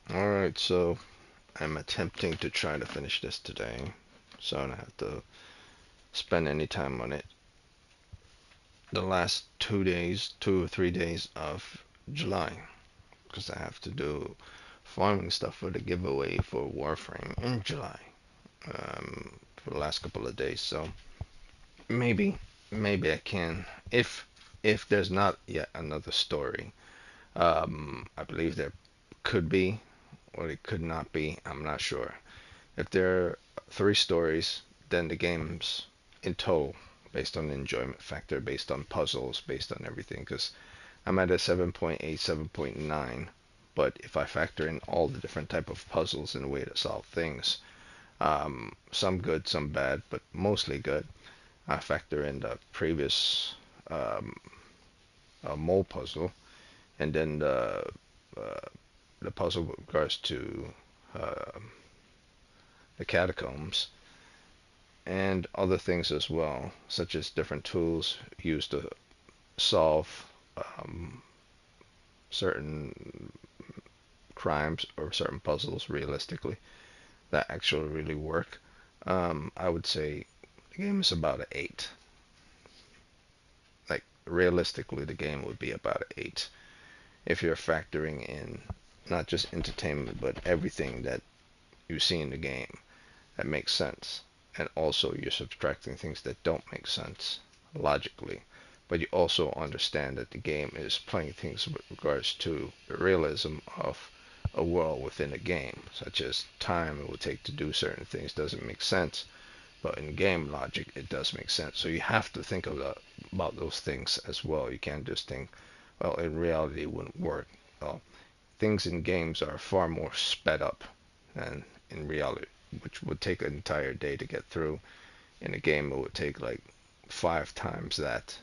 Alright, so I'm attempting to try to finish this today, so I don't have to spend any time on it. The last 2 days, 2 or 3 days of July, because I have to do farming stuff for the giveaway for Warframe in July, for the last couple of days. So maybe, maybe I can, if there's not yet another story. I believe there could be, or it could not be. I'm not sure. If there are three stories, then the game's in total based on the enjoyment factor, based on puzzles, based on everything. Because I'm at a 7.8, 7.9, but if I factor in all the different type of puzzles and way to solve things, some good, some bad, but mostly good. I factor in the previous um, mole puzzle, and then uh, the puzzle with regards to uh, the catacombs, and other things as well, such as different tools used to solve um, certain crimes or certain puzzles realistically that actually really work. I would say the game is about an 8. Like realistically, the game would be about an 8 if you're factoring in not just entertainment but everything that you see in the game that makes sense. And also you're subtracting things that don't make sense logically. But you also understand that the game is playing things with regards to the realism of a world within a game, such as time it would take to do certain things doesn't make sense. But in game logic, it does make sense. So you have to think about those things as well. You can't just think, well, in reality, it wouldn't work. Well, things in games are far more sped up than in reality, which would take an entire day to get through. In a game, it would take like 5 times that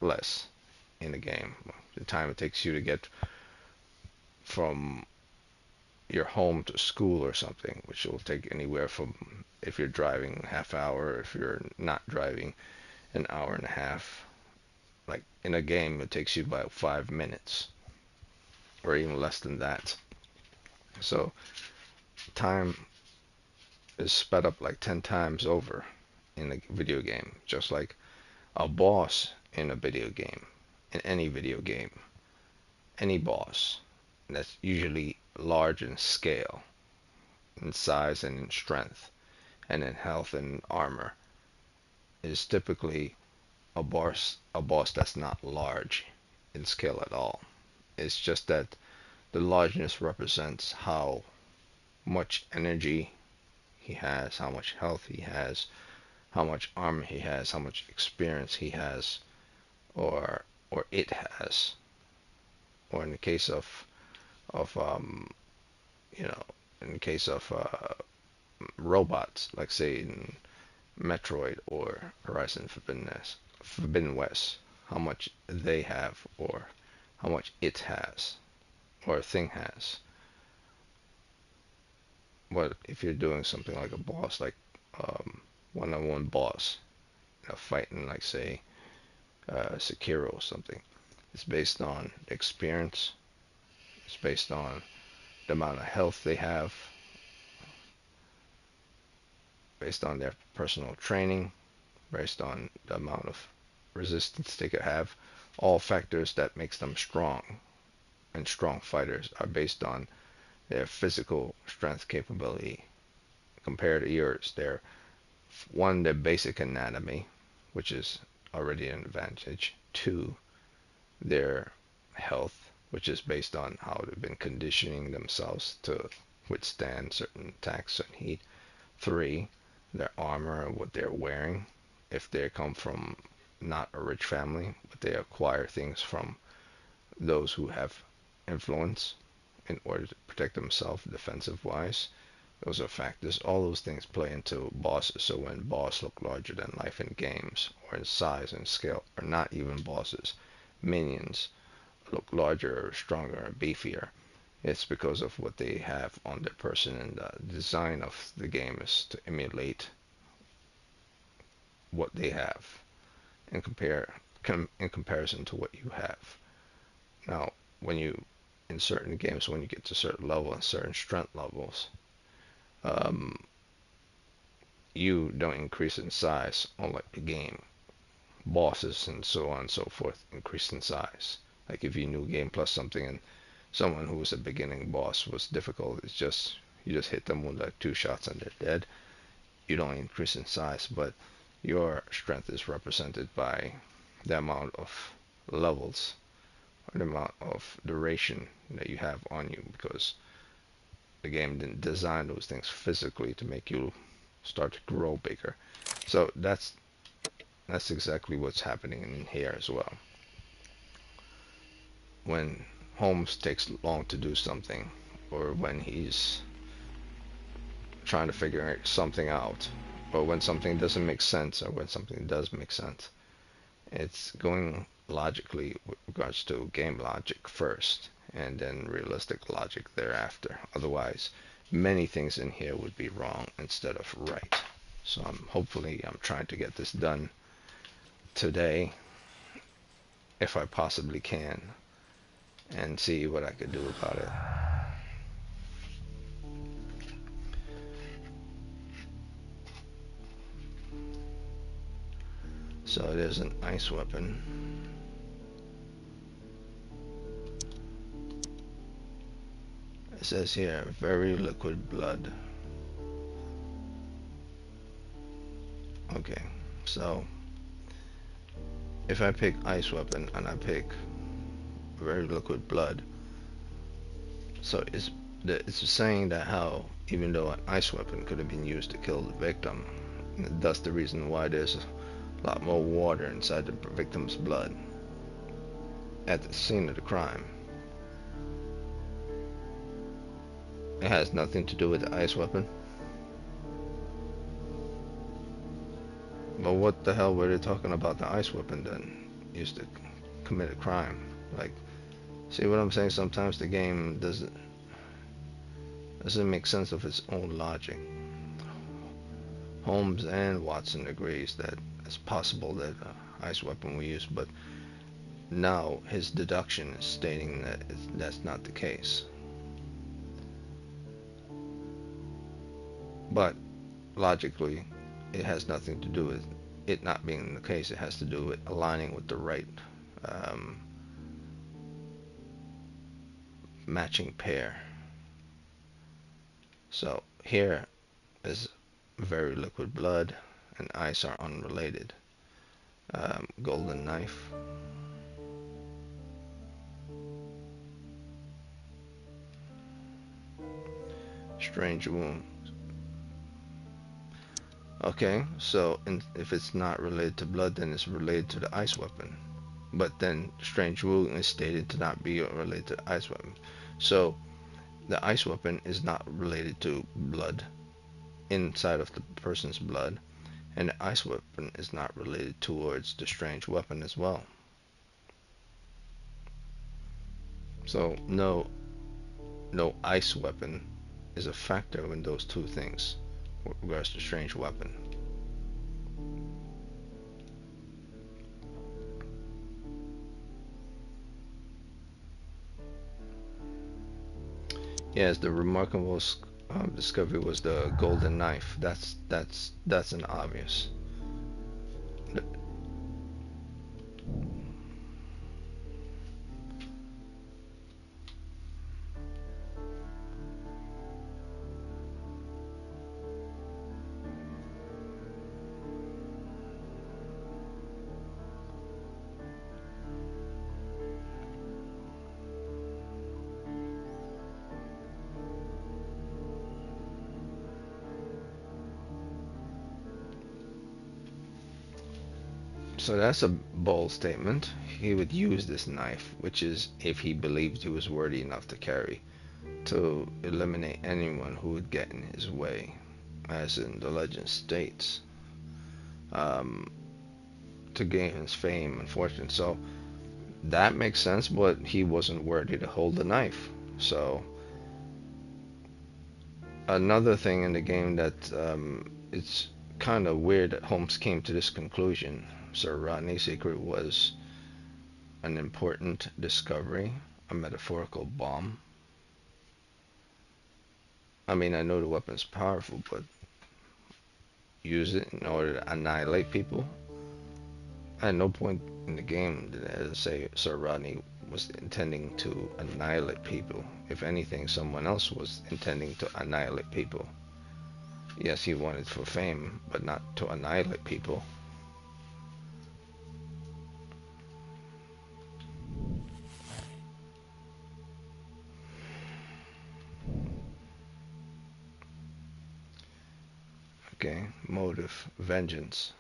less in a game. The time it takes you to get from your home to school or something, which will take anywhere from, if you're driving, half hour, if you're not driving, an hour and a half. Like in a game, it takes you about 5 minutes or even less than that. So time is sped up like 10 times over in a video game, just like a boss in a video game, in any video game, any boss that's usually large in scale, in size and in strength, and in health and armor, is typically a boss that's not large in scale at all. It's just that the largeness represents how much energy he has, how much health he has, how much armor he has, how much experience he has, or it has, or in the case of you know, in the case of robots, like say in Metroid or Horizon Forbidden West, how much they have, or how much it has, or a thing has. But if you're doing something like a boss, like one-on-one boss, fighting like say Sekiro or something, it's based on experience. It's based on the amount of health they have, based on their personal training, based on the amount of resistance they could have. All factors that makes them strong, and strong fighters are based on their physical strength capability compared to yours. Their basic anatomy, which is already an advantage. Two, their health, which is based on how they've been conditioning themselves to withstand certain attacks and heat. Three, their armor, what they're wearing. If they come from not a rich family, but they acquire things from those who have influence in order to protect themselves defensive wise. Those are factors. All those things play into bosses. So when boss look larger than life in games, or in size and scale, or not even bosses, minions look larger or stronger or beefier, it's because of what they have on their person, and the design of the game is to emulate what they have and in comparison to what you have. Now, when you in certain games, when you get to certain level and certain strength levels, um, you don't increase in size, unlike the game. Bosses and so on and so forth increase in size. Like if you new game plus something and someone who was a beginning boss was difficult, it's just you just hit them with like 2 shots and they're dead. You don't increase in size, but your strength is represented by the amount of levels or the amount of duration that you have on you, because the game didn't design those things physically to make you start to grow bigger. So that's exactly what's happening in here as well. When Holmes takes long to do something, or when he's trying to figure something out, or when something doesn't make sense, or when something does make sense, it's going logically with regards to game logic first, and then realistic logic thereafter. Otherwise, many things in here would be wrong instead of right. So hopefully I'm trying to get this done today, if I possibly can, and see what I could do about it. So it is an ice weapon. It says here, very liquid blood. Okay, so if I pick ice weapon and I pick very liquid blood, so it's saying that how even though an ice weapon could have been used to kill the victim, that's the reason why there's a lot more water inside the victim's blood at the scene of the crime. It has nothing to do with the ice weapon. But what the hell were they talking about the ice weapon then? Used to commit a crime. Like, see what I'm saying? Sometimes the game doesn't make sense of its own logic. Holmes and Watson agrees that it's possible that ice weapon we use, but now his deduction is stating that that's not the case. But logically, it has nothing to do with it not being the case. It has to do with aligning with the right matching pair. So here is very liquid blood and ice are unrelated. Golden knife. Strange wound. Okay, so if it's not related to blood, then it's related to the ice weapon. But then strange wound is stated to not be related to the ice weapon. So the ice weapon is not related to blood inside of the person's blood, and the ice weapon is not related towards the strange weapon as well. So no ice weapon is a factor in those two things with regards to strange weapon. Yes, the remarkable discovery was the golden knife. That's an obvious. So that's a bold statement. He would use this knife, which is if he believed he was worthy enough to carry, to eliminate anyone who would get in his way, as in the legend states, um, to gain his fame and fortune. So that makes sense, but he wasn't worthy to hold the knife. So another thing in the game that it's kind of weird that Holmes came to this conclusion. Sir Rodney's secret was an important discovery, a metaphorical bomb. I mean, I know the weapon's powerful, but use it in order to annihilate people? At no point in the game did it say Sir Rodney was intending to annihilate people. If anything, someone else was intending to annihilate people. Yes, he wanted for fame, but not to annihilate people. Okay, motive, vengeance.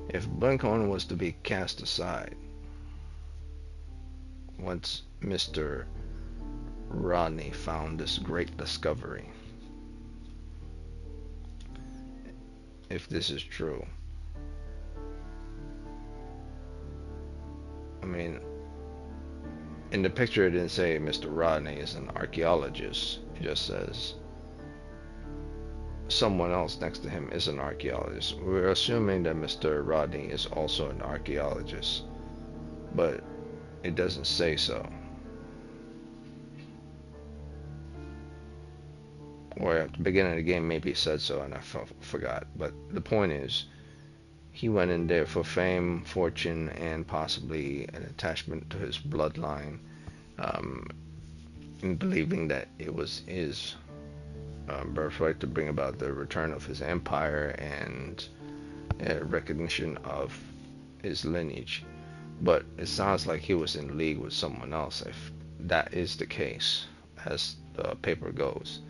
If Blinkhorn was to be cast aside, once Mr. Rodney found this great discovery, if this is true, I mean, in the picture it didn't say Mr. Rodney is an archaeologist. It just says someone else next to him is an archaeologist. We're assuming that Mr. Rodney is also an archaeologist, but it doesn't say so. Or at the beginning of the game, maybe it said so and I forgot. But the point is, he went in there for fame, fortune, and possibly an attachment to his bloodline, in believing that it was his birthright to bring about the return of his empire and recognition of his lineage. But it sounds like he was in league with someone else, if that is the case, as the paper goes.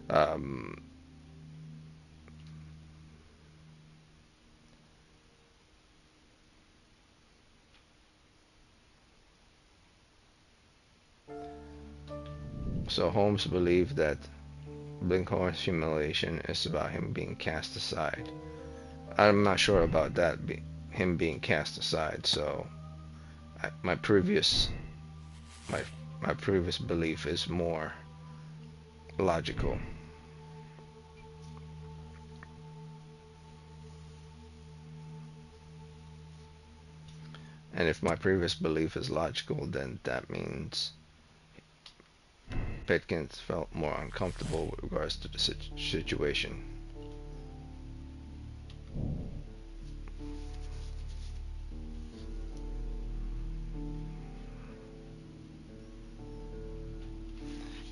Um, so Holmes believed that Blinkhorn's humiliation is about him being cast aside. I'm not sure about that, him being cast aside. So my previous my my previous belief is more logical. And if my previous belief is logical, then that means Pitkins felt more uncomfortable with regards to the situation.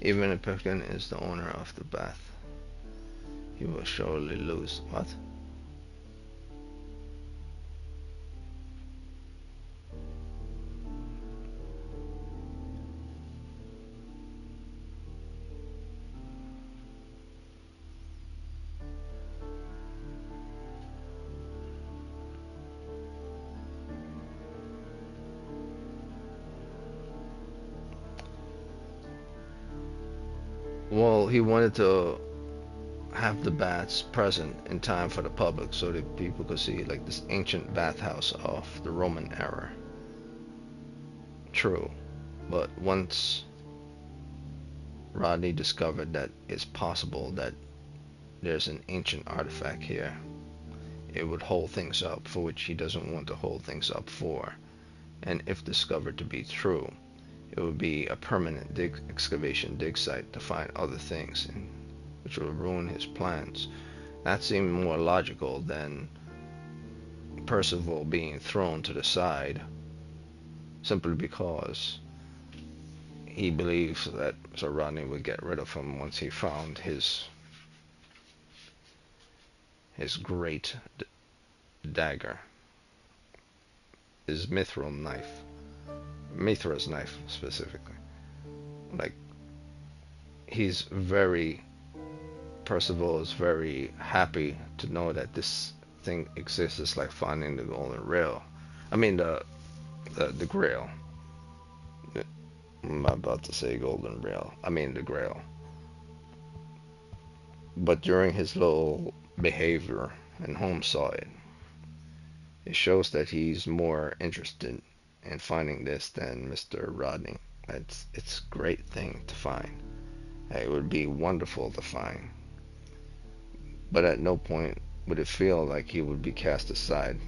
Even if Pitkin is the owner of the bath, he will surely lose. What? Well, he wanted to have the baths present in time for the public so that people could see like this ancient bathhouse of the Roman era. True. But once Rodney discovered that it's possible that there's an ancient artifact here, it would hold things up for which he doesn't want to hold things up for. And if discovered to be true, it would be a permanent excavation dig site to find other things, which would ruin his plans. That seemed more logical than Percival being thrown to the side simply because he believes that Sir Rodney would get rid of him once he found his great dagger, his Mithra's knife specifically. Like, Percival is very happy to know that this thing exists. It's like finding the golden rail. I mean the grail. I'm about to say golden rail. I mean the grail. But during his little behavior, and Holmes saw it, It shows that he's more interested in finding this than Mr. Rodney. It's a great thing to find. It would be wonderful to find. But at no point would it feel like he would be cast aside.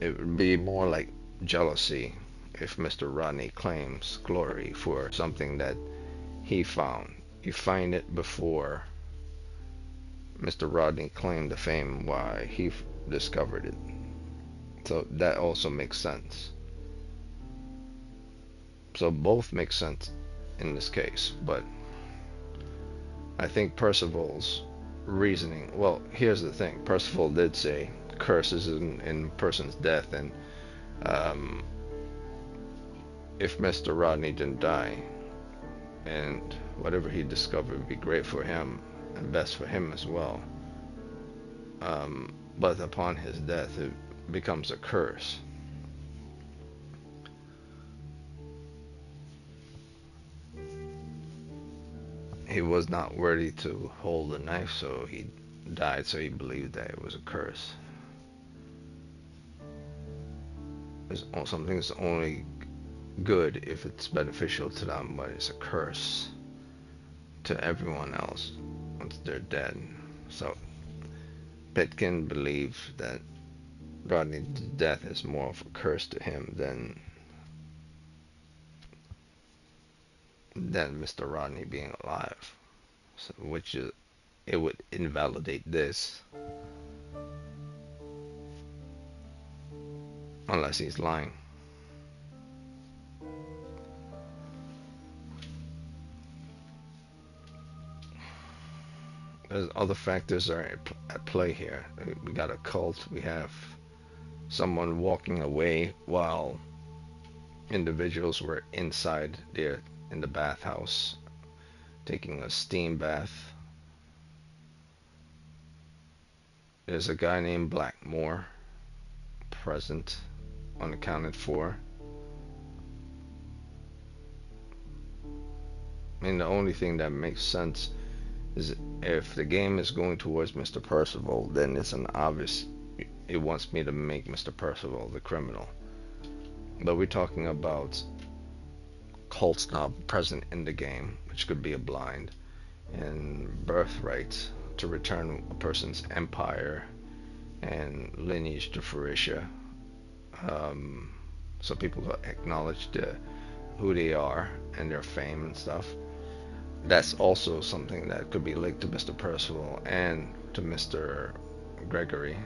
It would be more like jealousy if Mr. Rodney claims glory for something that he found. You find it before Mr. Rodney claimed the fame why he discovered it. So that also makes sense. So both make sense in this case, but I think Percival's reasoning. Well, here's the thing: Percival did say curses in person's death, and um, if Mr. Rodney didn't die, and whatever he discovered would be great for him and best for him as well. But upon his death, it becomes a curse. He was not worthy to hold a knife, so he died. So he believed that it was a curse. Something's only good if it's beneficial to them, but it's a curse to everyone else once they're dead. So Pitkin believed that Rodney's death is more of a curse to him than Mr. Rodney being alive. So, which is, it would invalidate this unless he's lying. There's other factors are at play here. We got a cult. We have someone walking away while individuals were inside there in the bathhouse taking a steam bath. There's a guy named Blackmore present, unaccounted for. I mean, the only thing that makes sense is if the game is going towards Mr. Percival, then it's an obvious. It wants me to make Mr. Percival the criminal. But we're talking about cults now present in the game, which could be a blind, and birthright to return a person's empire and lineage to Phoenicia, so people acknowledge who they are and their fame and stuff. That's also something that could be linked to Mr. Percival and to Mr. Gregory.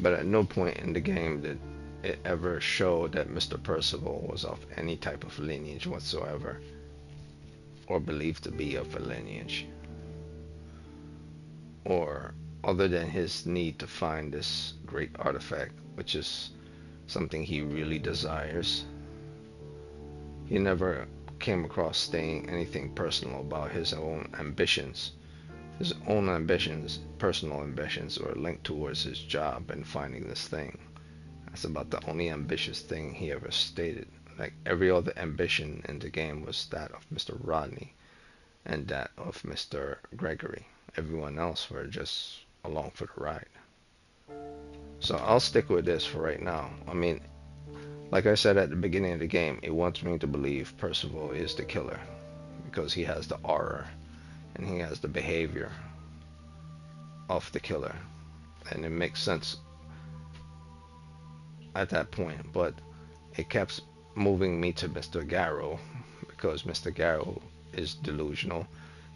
But at no point in the game did it ever show that Mr. Percival was of any type of lineage whatsoever, or believed to be of a lineage, or other than his need to find this great artifact, which is something he really desires. He never came across saying anything personal about his own ambitions. His own ambitions, personal ambitions, were linked towards his job and finding this thing. That's about the only ambitious thing he ever stated. Like every other ambition in the game was that of Mr. Rodney and that of Mr. Gregory. Everyone else were just along for the ride. So I'll stick with this for right now. I mean, like I said at the beginning of the game, it wants me to believe Percival is the killer because he has the aura and he has the behavior of the killer, and it makes sense at that point. But it kept moving me to Mr. Garrow because Mr. Garrow is delusional.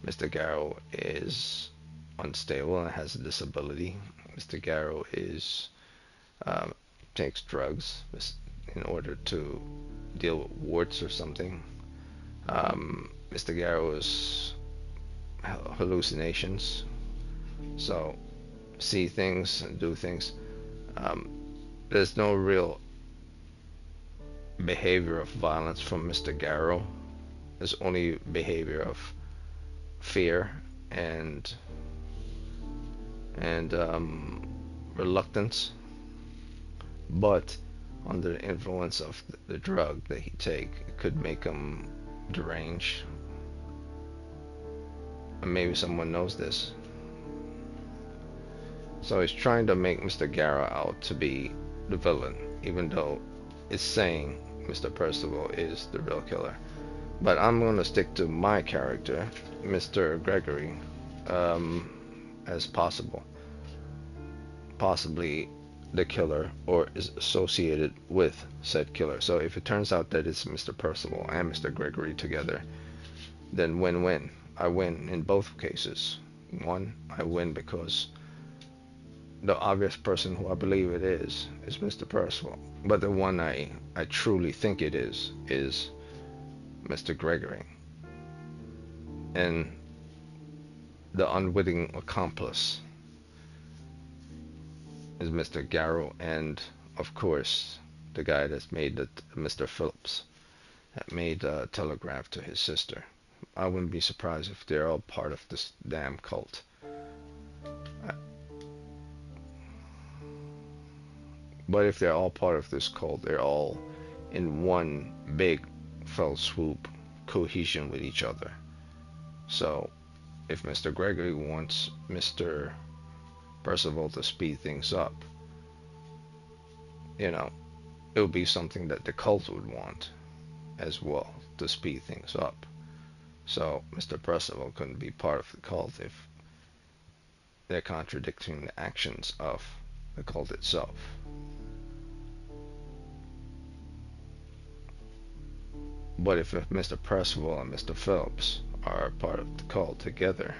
Mr. Garrow is unstable and has a disability. Mr. Garrow is takes drugs in order to deal with warts or something. Mr. Garrow's hallucinations, so see things and do things. There's no real behavior of violence from Mr. Garrow. There's only behavior of fear and reluctance. But under the influence of the drug that he take. It could make him deranged. And maybe someone knows this. So he's trying to make Mr. Garrow out to be the villain, even though it's saying Mr. Percival is the real killer. But I'm going to stick to my character, Mr. Gregory, as possible. Possibly the killer or is associated with said killer. So if it turns out that it's Mr. Percival and Mr. Gregory together, then win-win. I win in both cases. One, I win because the obvious person who I believe it is Mr. Percival. But the one I truly think it is Mr. Gregory. And the unwitting accomplice is Mr. Garrow, and of course the guy that's made the Mr. Phillips that made a telegraph to his sister. I wouldn't be surprised if they're all part of this damn cult. But if they're all part of this cult, they're all in one big fell swoop cohesion with each other. So if Mr. Gregory wants Mr. Percival to speed things up, you know, it would be something that the cult would want as well, to speed things up. So Mr. Percival couldn't be part of the cult if they're contradicting the actions of the cult itself. But if Mr. Percival and Mr. Phillips are part of the cult together,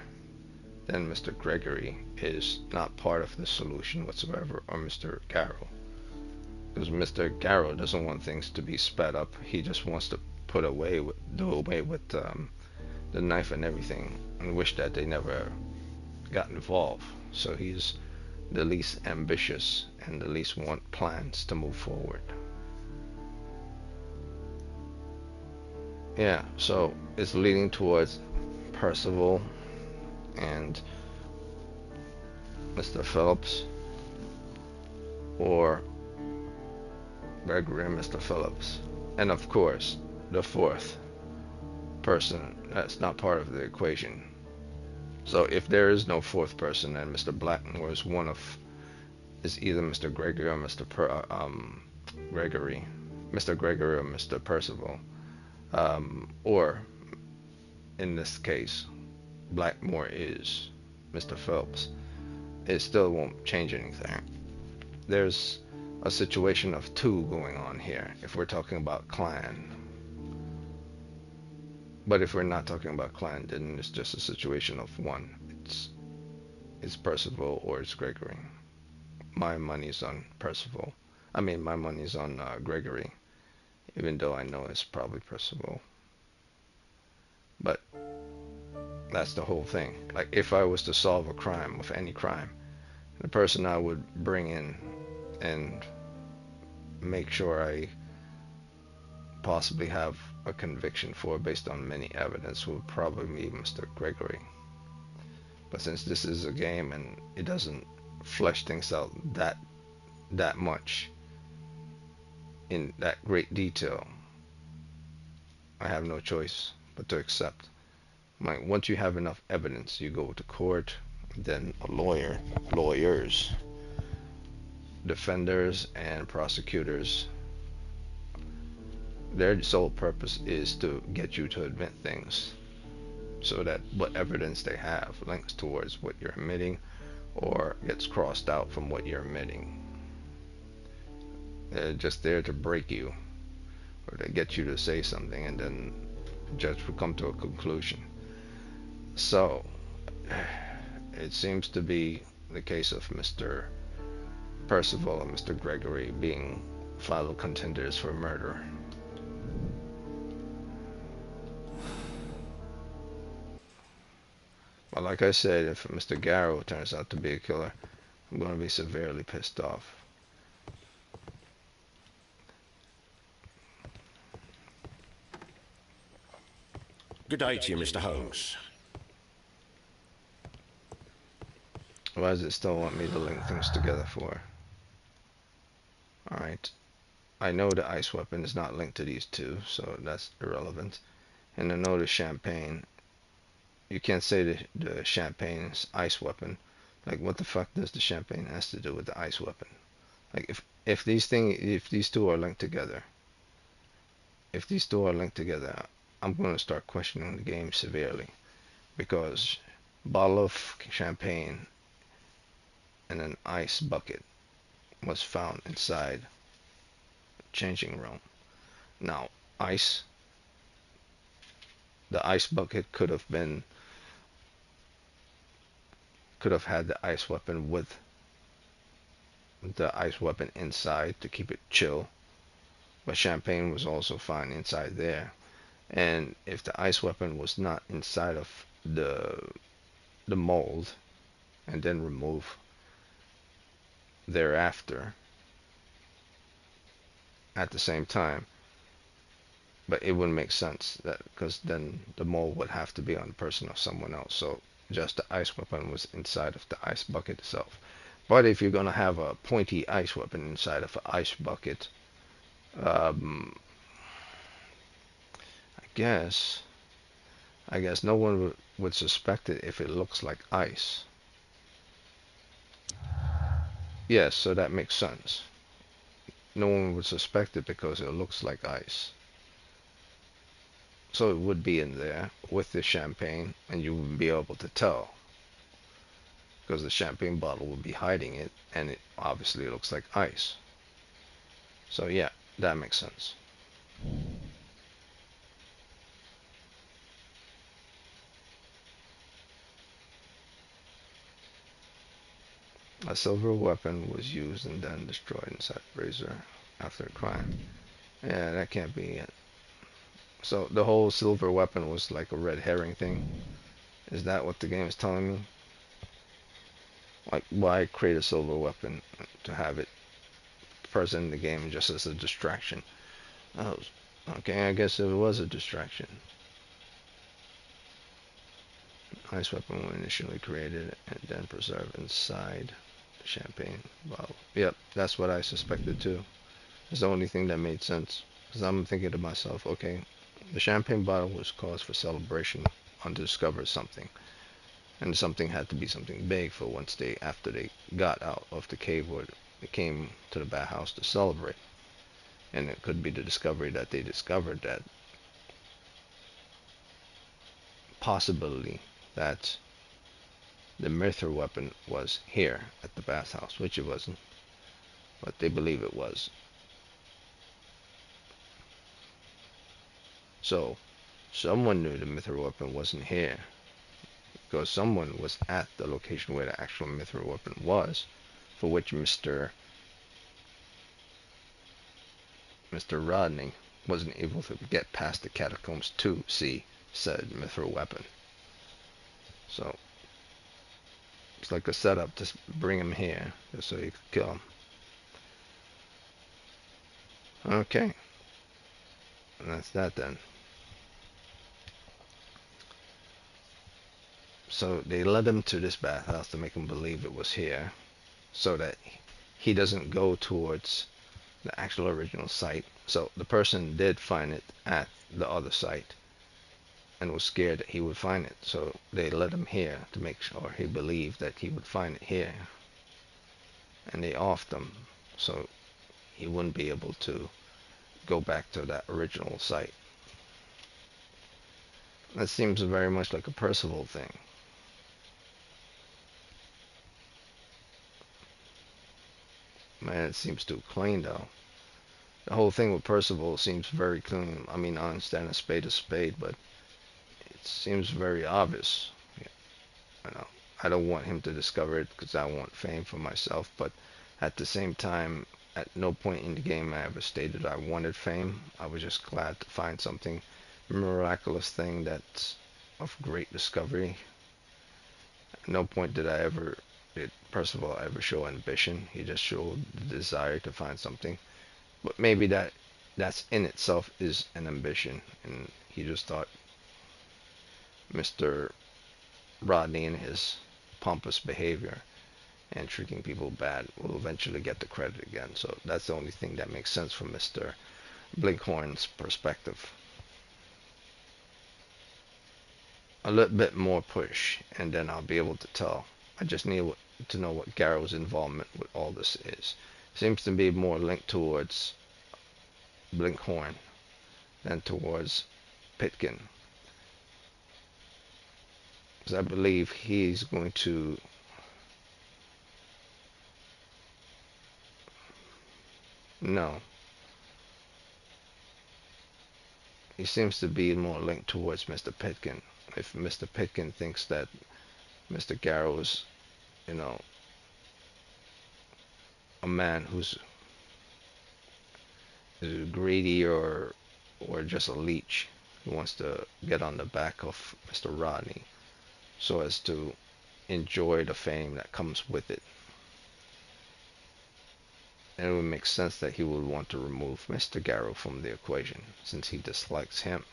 then Mr. Gregory is not part of the solution whatsoever, or Mr. Garrow. Because Mr. Garrow doesn't want things to be sped up. He just wants to do away with the knife and everything, and wish that they never got involved. So he's the least ambitious and the least want plans to move forward. Yeah, so it's leading towards Percival and Mr. Phillips, or Gregory and Mr. Phillips. And of course, the fourth person that's not part of the equation. So if there is no fourth person, then Mr. Blackmore is either Mr. Gregory or Mr. Gregory, Mr. Gregory or Mr. Percival, or in this case, Blackmore is Mr. Phelps. It still won't change anything. There's a situation of two going on here if we're talking about clan. But if we're not talking about clan, then it's just a situation of one. It's Percival or it's Gregory. My money's on Percival. I mean, my money's on Gregory, even though I know it's probably Percival. But that's the whole thing. Like, if I was to solve a crime, of any crime, the person I would bring in and make sure I possibly have a conviction for, based on many evidence, would probably be Mr. Gregory. But since this is a game and it doesn't flesh things out that much in that great detail, I have no choice but to accept. Like, once you have enough evidence, you go to court, then lawyers, defenders, and prosecutors. Their sole purpose is to get you to admit things, so that what evidence they have links towards what you're admitting or gets crossed out from what you're admitting. They're just there to break you, or to get you to say something, and then the judge will come to a conclusion. So it seems to be the case of Mr. Percival and Mr. Gregory being fellow contenders for murder. But like I said, if Mr. Garrow turns out to be a killer, I'm going to be severely pissed off. Good day to you, Mr. Holmes. Why does it still want me to link things together for? Alright. I know the ice weapon is not linked to these two, so that's irrelevant. And I know the champagne. You can't say the champagne is ice weapon. Like, what the fuck does the champagne has to do with the ice weapon? Like, if these two are linked together, if these two are linked together, I'm going to start questioning the game severely, because bottle of champagne and an ice bucket was found inside changing room. Now, ice, the ice bucket could have had the ice weapon with the ice weapon inside to keep it chill, but champagne was also found inside there. And if the ice weapon was not inside of the mold and then removed thereafter at the same time, but it wouldn't make sense that, because then the mold would have to be on the person or someone else. So just the ice weapon was inside of the ice bucket itself. But if you're gonna have a pointy ice weapon inside of an ice bucket, um, I guess I guess no one would suspect it if it looks like ice. Yes, so that makes sense. No one would suspect it because it looks like ice. So it would be in there with the champagne, and you would be able to tell because the champagne bottle would be hiding it, and it obviously looks like ice. So yeah, that makes sense. A silver weapon was used and then destroyed inside the razor after the crime. Yeah, that can't be it. So the whole silver weapon was like a red herring thing. Is that what the game is telling me? Like, why create a silver weapon to have it present in the game just as a distraction? Oh, okay, I guess it was a distraction. Ice weapon was initially created and then preserved inside the champagne bottle. Yep, that's what I suspected too. It's the only thing that made sense. Because I'm thinking to myself, okay, the champagne bottle was cause for celebration on to discover something. And something had to be something big for once after they got out of the cave where they came to the bathhouse to celebrate. And it could be the discovery that they discovered that possibility that the murder weapon was here at the bathhouse, which it wasn't, but they believe it was. So someone knew the mithril weapon wasn't here because someone was at the location where the actual mithril weapon was, for which Mr. Rodney wasn't able to get past the catacombs to see said mithril weapon. So it's like a setup to bring him here just so you could kill him. Okay, and that's that then. So they led him to this bathhouse to make him believe it was here, so that he doesn't go towards the actual original site. So the person did find it at the other site and was scared that he would find it. So they led him here to make sure he believed that he would find it here. And they offed him so he wouldn't be able to go back to that original site. That seems very much like a Percival thing. Man, it seems too clean though. The whole thing with Percival seems very clean. I mean, I understand a spade is a spade, but it seems very obvious. Yeah, I know. I don't want him to discover it because I want fame for myself, but at the same time, at no point in the game I ever stated I wanted fame. I was just glad to find something miraculous thing that's of great discovery. At no point did Percival ever show ambition. He just showed the desire to find something. But maybe that's in itself is an ambition, and he just thought Mr. Rodney and his pompous behavior and treating people bad will eventually get the credit again. So that's the only thing that makes sense from Mr. Blinkhorn's perspective. A little bit more push, and then I'll be able to tell. I just need to know what Garrow's involvement with all this is. Seems to be more linked towards Blinkhorn than towards Pitkin. Because I believe he's going to. No. He seems to be more linked towards Mr. Pitkin. If Mr. Pitkin thinks that Mr. Garrow's, you know, a man who's greedy or just a leech who wants to get on the back of Mr. Rodney so as to enjoy the fame that comes with it. And it would make sense that he would want to remove Mr. Garrow from the equation since he dislikes him.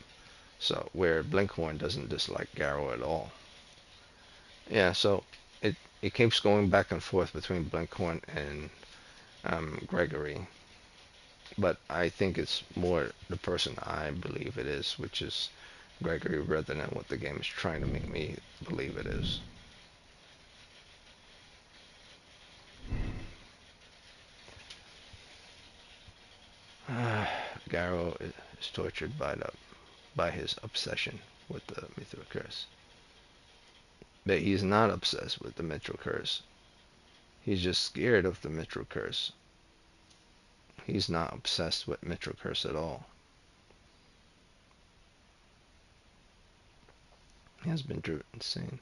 So where Blinkhorn doesn't dislike Garrow at all. Yeah, so it keeps going back and forth between Blinkhorn and Gregory, but I think it's more the person I believe it is, which is Gregory, rather than what the game is trying to make me believe it is. Garrow is tortured by his obsession with the Mithril Curse. But he's not obsessed with the Mithril Curse. He's just scared of the Mithril Curse. He's not obsessed with Mithril Curse at all. He has been driven insane.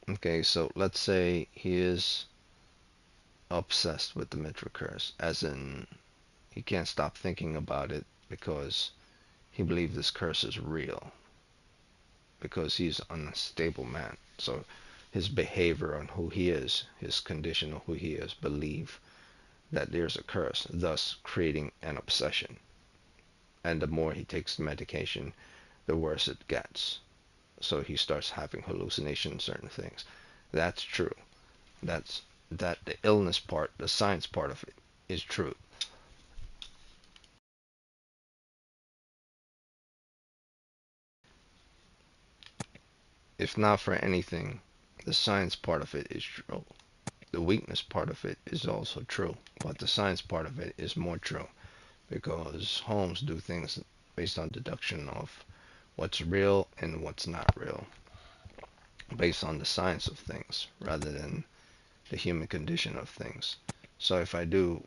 Okay, so let's say he is obsessed with the Mithril Curse, as in he can't stop thinking about it because he believes this curse is real, because he's an unstable man. So his behavior on who he is, his condition of who he is, believe that there's a curse, thus creating an obsession. And the more he takes the medication, the worse it gets. So he starts having hallucinations, certain things. That's true. That the illness part, the science part of it, is true. If not for anything, the science part of it is true. The weakness part of it is also true, but the science part of it is more true because Holmes do things based on deduction of what's real and what's not real, based on the science of things rather than the human condition of things. So if I do,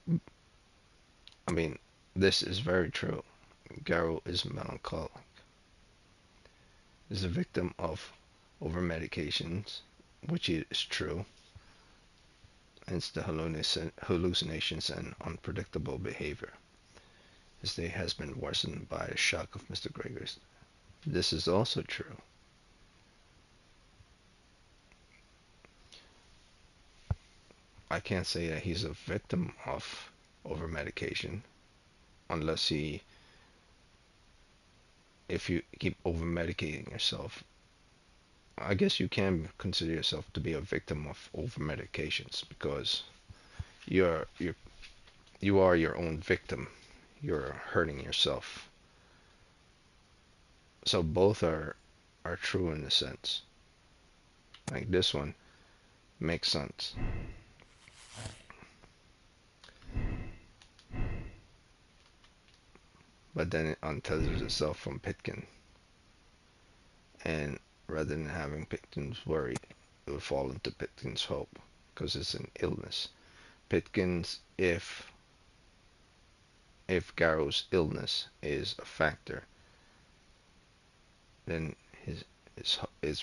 I mean, this is very true. Garrow is melancholic, is a victim of over medications, which is true. Hence the hallucinations and unpredictable behavior. His day has been worsened by the shock of Mr. Gregory's. This is also true. I can't say that he's a victim of over medication unless if you keep over medicating yourself, I guess you can consider yourself to be a victim of over medications because you're you you are your own victim. You're hurting yourself. So both are true in a sense. Like this one makes sense. But then it untethers itself from Pitkin. And rather than having Pitkin's worry, it would fall into Pitkin's hope because it's an illness. Pitkin's, if Garrow's illness is a factor, then his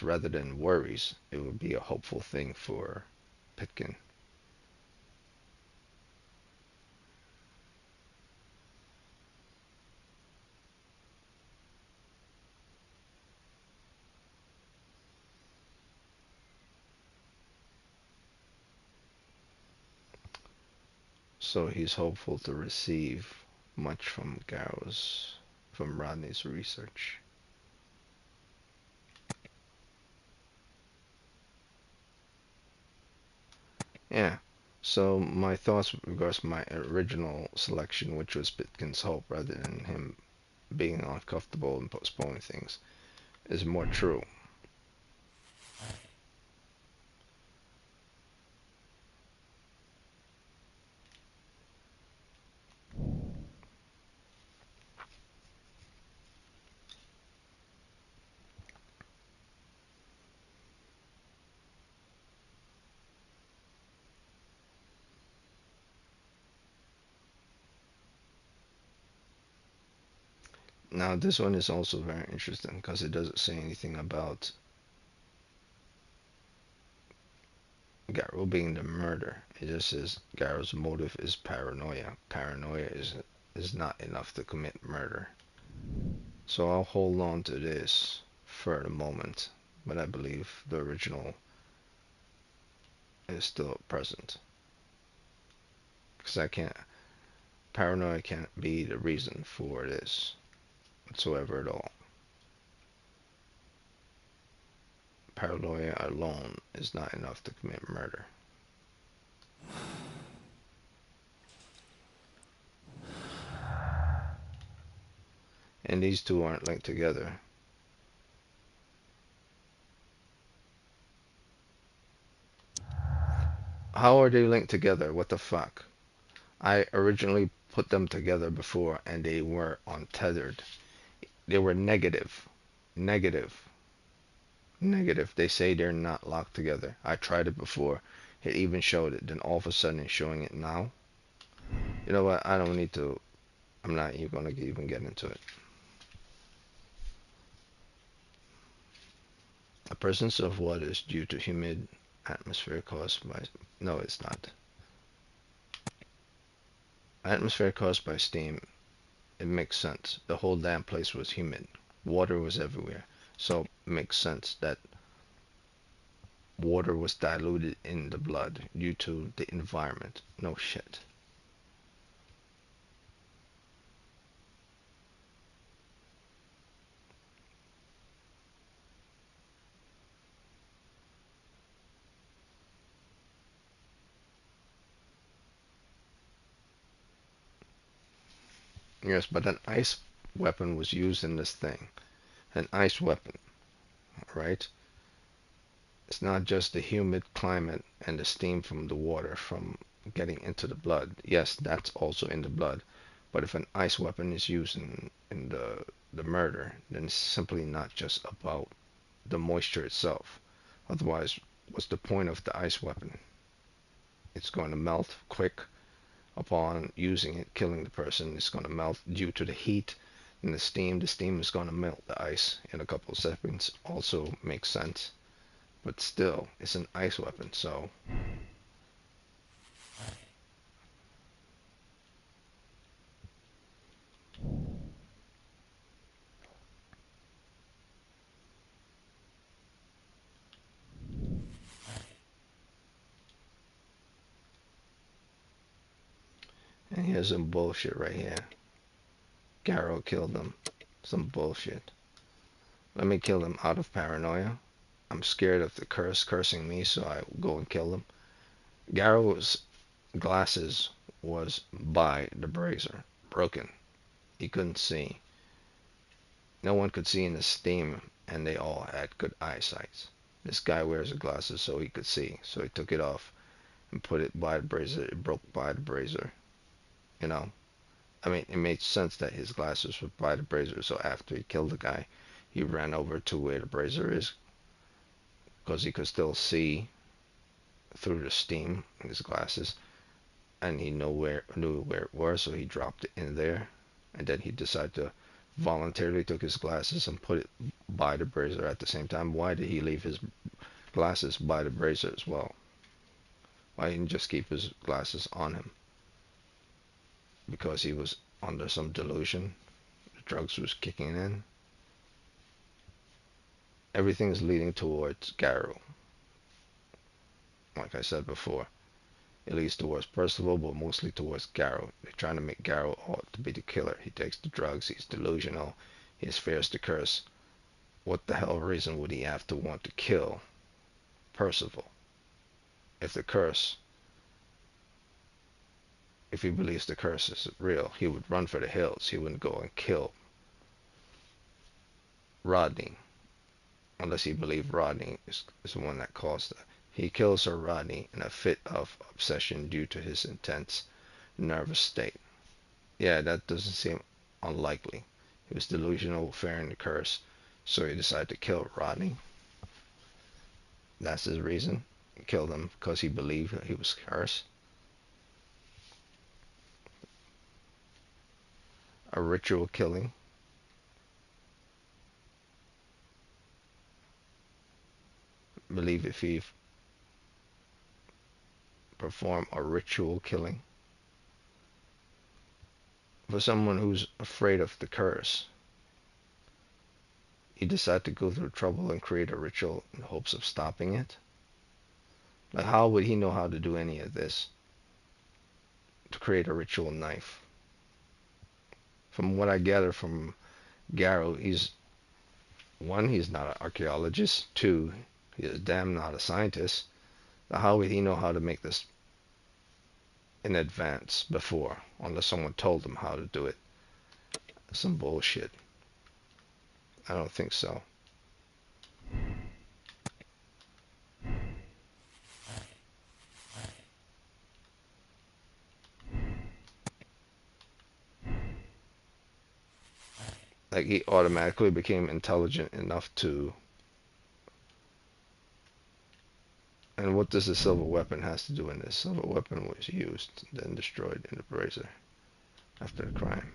rather than worries, it would be a hopeful thing for Pitkin. So he's hopeful to receive much from Rodney's research. Yeah. So my thoughts with regards to my original selection, which was Bitkin's Hope, rather than him being uncomfortable and postponing things, is more true. Now, this one is also very interesting because it doesn't say anything about Garrow being the murder. It just says Garrow's motive is paranoia. Paranoia is not enough to commit murder. So I'll hold on to this for the moment, but I believe the original is still present because I can't. Paranoia can't be the reason for this whatsoever at all. Paranoia alone is not enough to commit murder. And these two aren't linked together. How are they linked together? What the fuck? I originally put them together before and they were untethered. They were negative. Negative. Negative. They say they're not locked together. I tried it before. It even showed it. Then all of a sudden it's showing it now. You know what? I don't need to. I'm not even going to even get into it. A presence of what is due to humid atmosphere caused by. No, it's not. Atmosphere caused by steam. It makes sense. The whole damn place was humid. Water was everywhere. So it makes sense that water was diluted in the blood due to the environment. No shit. Yes, but an ice weapon was used in this thing. An ice weapon, right? It's not just the humid climate and the steam from the water from getting into the blood. Yes, that's also in the blood. But if an ice weapon is used in the murder, then it's simply not just about the moisture itself. Otherwise, what's the point of the ice weapon? It's going to melt quick upon using it, killing the person. It's going to melt due to the heat and the steam. The steam is going to melt the ice in a couple of seconds. Also makes sense. But still, it's an ice weapon, so and here's some bullshit right here. Garrow killed them. Some bullshit. Let me kill them out of paranoia. I'm scared of the curse cursing me, so I go and kill them. Garrow's glasses was by the brazier, broken. He couldn't see. No one could see in the steam, and they all had good eyesight. This guy wears the glasses so he could see, so he took it off and put it by the brazier. It broke by the brazier. You know, I mean, it made sense that his glasses were by the brazier. So after he killed the guy, he ran over to where the brazier is because he could still see through the steam in his glasses, and he knew where it was. So he dropped it in there, and then he decided to voluntarily took his glasses and put it by the brazier at the same time. Why did he leave his glasses by the brazier as well? Why didn't he just keep his glasses on him? Because he was under some delusion. The drugs was kicking in. Everything is leading towards Garrow. Like I said before, it leads towards Percival, but mostly towards Garrow. They're trying to make Garrow out to be the killer. He takes the drugs. He's delusional. He fears the curse. What the hell reason would he have to want to kill Percival if the curse if he believes the curse is real, he would run for the hills. He wouldn't go and kill Rodney unless he believed Rodney is the one that caused it. He kills Sir Rodney in a fit of obsession due to his intense nervous state. Yeah, that doesn't seem unlikely. He was delusional, fearing the curse, so he decided to kill Rodney. That's his reason. He killed him because he believed that he was cursed. A ritual killing. Believe if he performed a ritual killing. For someone who's afraid of the curse, he decided to go through trouble and create a ritual in hopes of stopping it. Like, how would he know how to do any of this? To create a ritual knife. From what I gather from Garrow, he's not an archaeologist. Two, he is damn not a scientist. Now, how would he know how to make this in advance before, unless someone told him how to do it? Some bullshit. I don't think so. Like, he automatically became intelligent enough to. And what does the silver weapon has to do in this? Silver weapon was used, then destroyed in the brazier after the crime.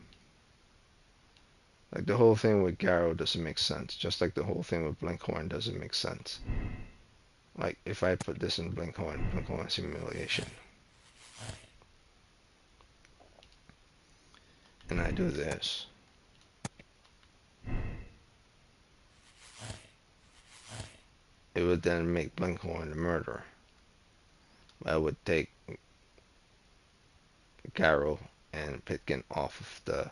Like, the whole thing with Garrow doesn't make sense, just like the whole thing with Blinkhorn doesn't make sense. Like, if I put this in Blinkhorn's humiliation, and I do this, it would then make Blinkhorn the murderer. I would take Garrow and Pitkin off of the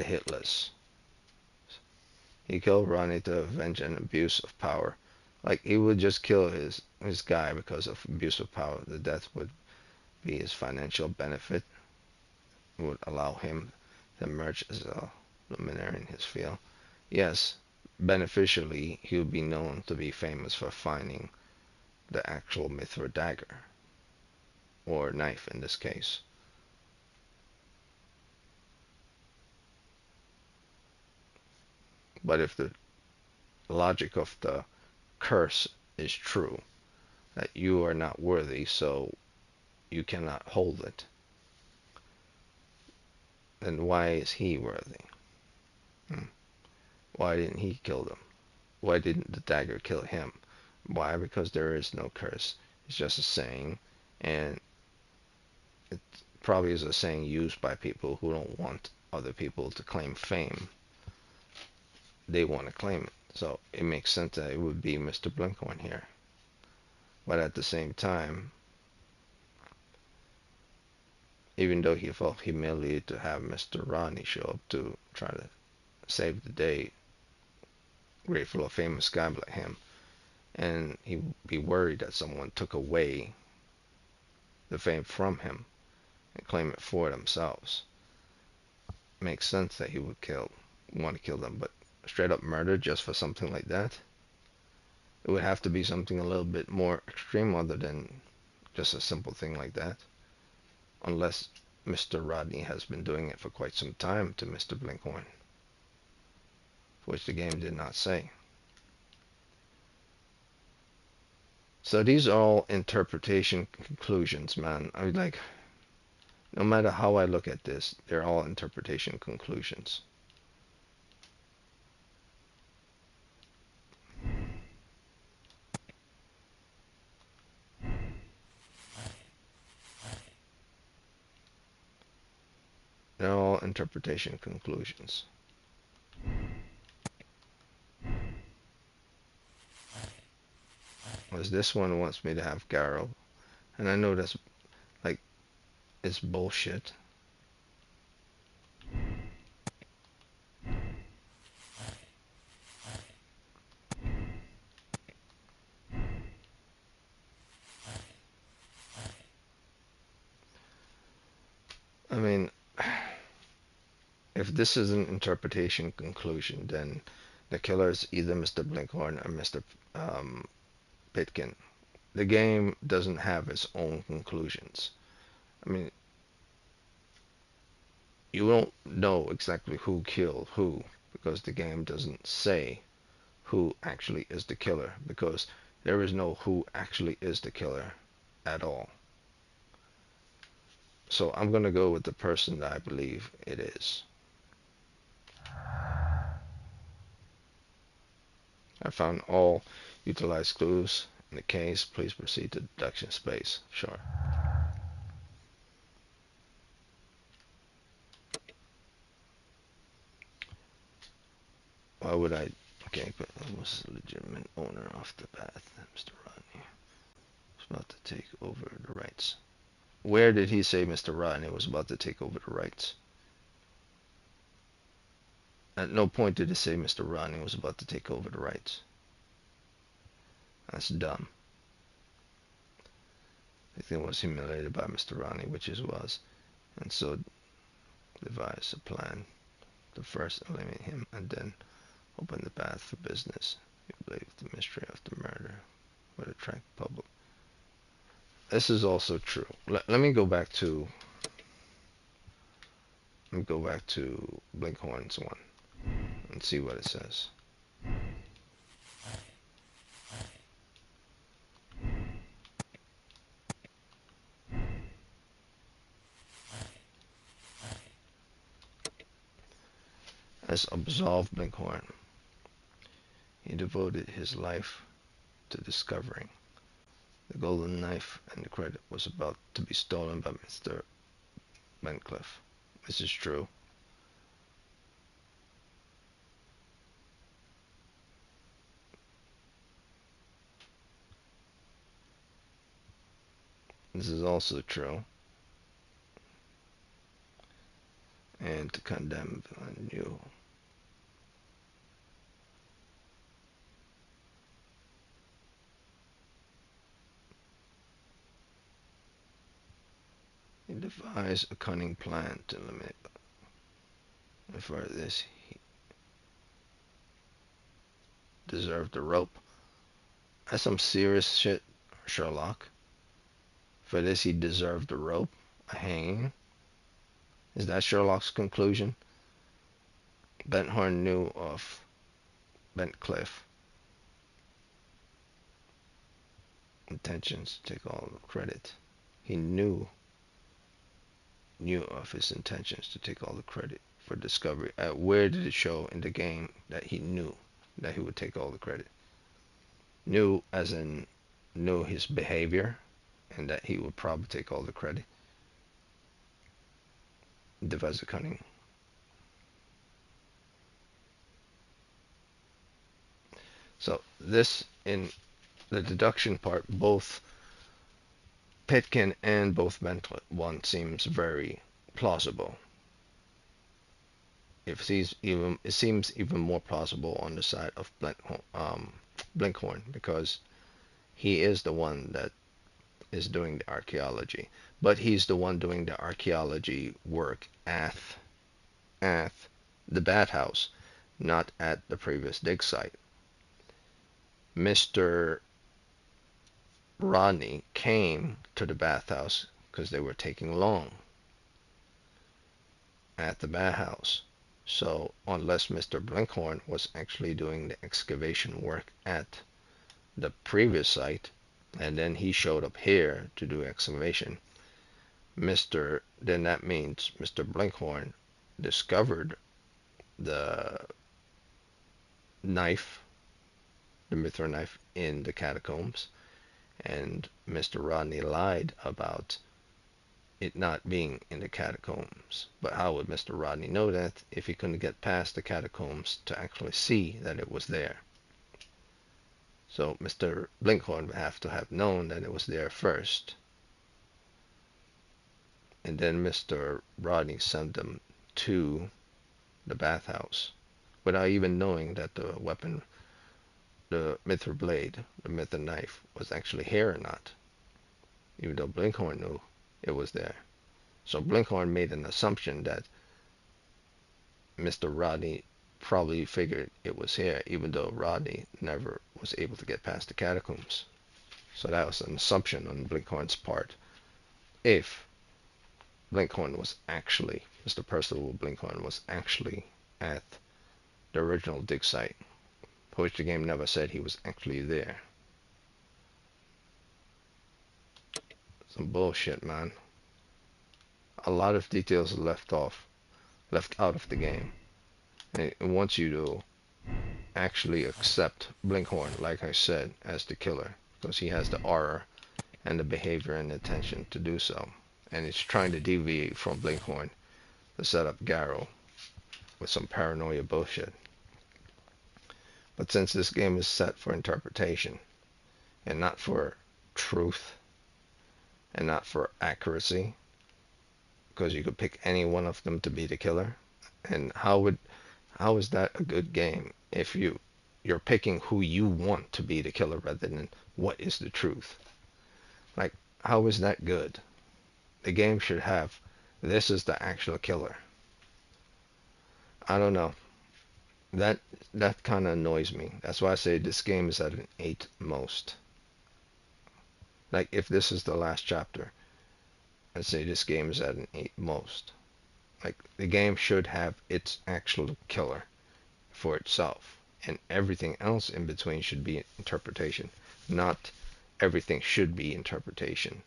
hit list. He killed Ronnie to avenge an abuse of power. Like, he would just kill his guy because of abuse of power. The death would be his financial benefit. It would allow him to emerge as a luminary in his field. Yes, beneficially, he would be known to be famous for finding the actual Mithra dagger, or knife in this case. But if the logic of the curse is true, that you are not worthy, so you cannot hold it, then why is he worthy? Why didn't he kill them? Why didn't the dagger kill him? Why? Because there is no curse. It's just a saying, and it probably is a saying used by people who don't want other people to claim fame. They want to claim it. So it makes sense that it would be Mr. Blinkhorn here. But at the same time, even though he felt humiliated to have Mr. Rodney show up to try to save the day, grateful a famous guy like him, and he'd be worried that someone took away the fame from him and claim it for themselves. Makes sense that he would want to kill them, but straight up murder just for something like that? It would have to be something a little bit more extreme other than just a simple thing like that. Unless Mr. Rodney has been doing it for quite some time to Mr. Blinkhorn, which the game did not say. So these are all interpretation conclusions, man. I mean, like, no matter how I look at this, they're all interpretation conclusions. They're all interpretation conclusions. Because this one wants me to have Garrow, and I know that's, like, it's bullshit. I mean, if this is an interpretation conclusion, then the killer is either Mr. Blinkhorn or Mr. Pitkin. The game doesn't have its own conclusions. I mean, you don't know exactly who killed who because the game doesn't say who actually is the killer because there is no who actually is the killer at all. So I'm going to go with the person that I believe it is. I found all utilized clues in the case. Please proceed to deduction space. Sure. Why would I? Okay, but I was a legitimate owner off the bat. Mr. Rodney was about to take over the rights. Where did he say Mr. Rodney was about to take over the rights? At no point did it say Mr. Rodney was about to take over the rights. That's dumb. The thing was humiliated by Mr. Rodney, which he was, and so devised a plan to first eliminate him and then open the path for business. He believed the mystery of the murder would attract public. This is also true. Let me go back to Blinkhorn's one and see what it says. As absolved Blinkhorn, he devoted his life to discovering the golden knife, and the credit was about to be stolen by Mr. Bencliffe. This is true. This is also true. And to condemn you. He devised a cunning plan to limit. And for this, he deserved the rope. That's some serious shit, Sherlock. For this, he deserved the rope, a hanging. Is that Sherlock's conclusion? Benthorn knew of Bentcliffe intentions to take all the credit. He knew of his intentions to take all the credit for discovery. Where did it show in the game that he knew that he would take all the credit? Knew as in knew his behavior and that he would probably take all the credit. Devise a cunning. So this in the deduction part, both Pitkin and both Bentley one seems very plausible. It seems even more plausible on the side of Blinkhorn because he is the one that is doing the archaeology, but he's the one doing the archaeology work at the bathhouse, not at the previous dig site. Mr. Rodney came to the bathhouse because they were taking long at the bathhouse. So unless Mr. Blinkhorn was actually doing the excavation work at the previous site, and then he showed up here to do excavation, then that means Mr. Blinkhorn discovered the knife, the mithril knife, in the catacombs, and Mr. Rodney lied about it not being in the catacombs. But how would Mr. Rodney know that if he couldn't get past the catacombs to actually see that it was there? So Mr. Blinkhorn would have to have known that it was there first. And then Mr. Rodney sent them to the bathhouse without even knowing that the weapon, the mithril blade, the mithril knife, was actually here or not, even though Blinkhorn knew it was there. So Blinkhorn made an assumption that Mr. Rodney probably figured it was here, even though Rodney never was able to get past the catacombs. So that was an assumption on Blinkhorn's part. If Blinkhorn was actually, Mr. Percival Blinkhorn was actually at the original dig site, for which the game never said he was actually there. Some bullshit, man. A lot of details are left out of the game. And it wants you to actually accept Blinkhorn, like I said, as the killer, because he has the aura and the behavior and intention to do so. And it's trying to deviate from Blinkhorn to set up Garrow with some paranoia bullshit. But since this game is set for interpretation and not for truth and not for accuracy, because you could pick any one of them to be the killer, and how is that a good game if you're picking who you want to be the killer rather than what is the truth? Like, how is that good? The game should have, this is the actual killer. I don't know. That kind of annoys me. That's why I say this game is at an 8 most. Like, if this is the last chapter, I'd say this game is at an 8 most. Like, the game should have its actual killer for itself, and everything else in between should be interpretation. Not everything should be interpretation,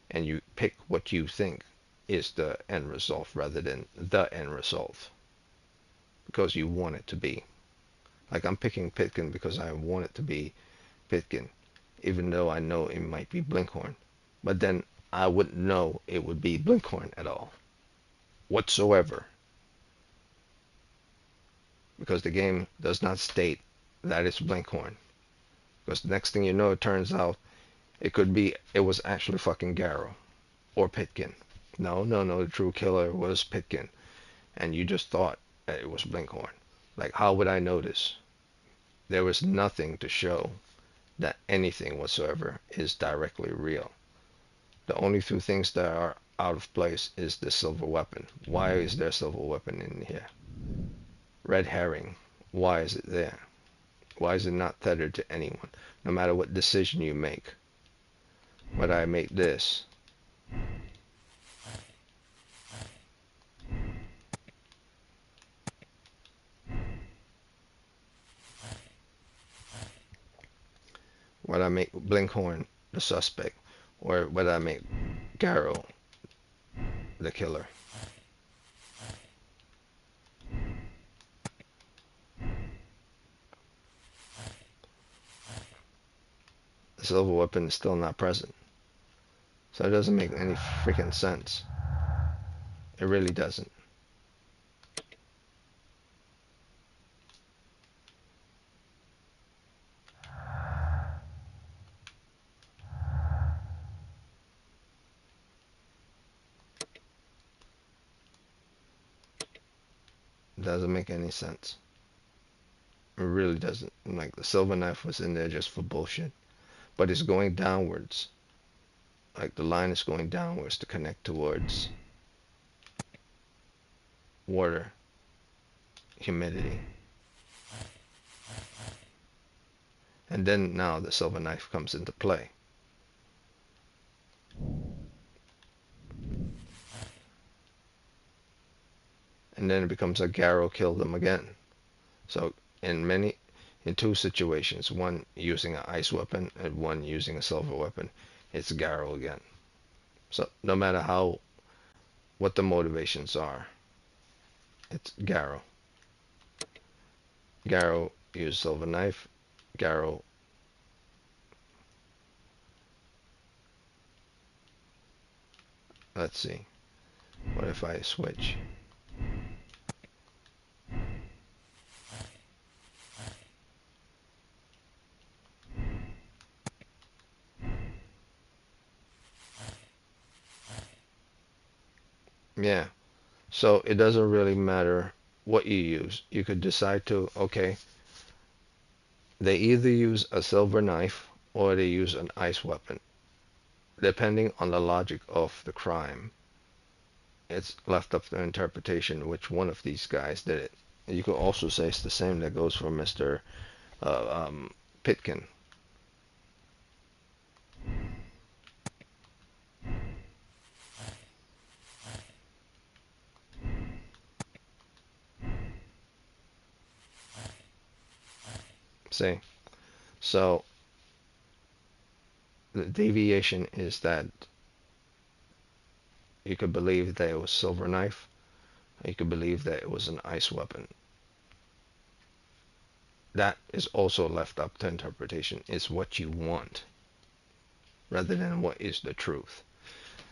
and you pick what you think is the end result rather than the end result because you want it to be. Like, I'm picking Pitkin because I want it to be Pitkin, even though I know it might be Blinkhorn. But then I wouldn't know it would be Blinkhorn at all, whatsoever. Because the game does not state that it's Blinkhorn. Because the next thing you know, it turns out it was actually fucking Garrow or Pitkin. No, the true killer was Pitkin. And you just thought that it was Blinkhorn. Like, how would I know this? There was nothing to show that anything whatsoever is directly real. The only two things that are out of place is the silver weapon. Why is there a silver weapon in here? Red herring. Why is it there? Why is it not tethered to anyone? No matter what decision you make. Whether I make this, whether I make Blinkhorn the suspect, or whether I make Garrow the killer. The silver weapon is still not present. So it doesn't make any freaking sense. It really doesn't. It doesn't make any sense. It really doesn't. Like, the silver knife was in there just for bullshit. But it's going downwards. Like, the line is going downwards to connect towards water, humidity. And then now the silver knife comes into play. And then it becomes a Garrow killed them again. So in two situations, one using an ice weapon and one using a silver weapon, it's Garrow again. So no matter what the motivations are, it's Garrow. Garrow used silver knife. Garrow let's see. What if I switch? Yeah. So it doesn't really matter what you use. You could decide to, okay, they either use a silver knife or they use an ice weapon, depending on the logic of the crime. it's left up to interpretation which one of these guys did it. You could also say it's the same that goes for Mr. Pitkin. See? So the deviation is that you could believe that it was silver knife, you could believe that it was an ice weapon. That is also left up to interpretation. It's what you want rather than what is the truth.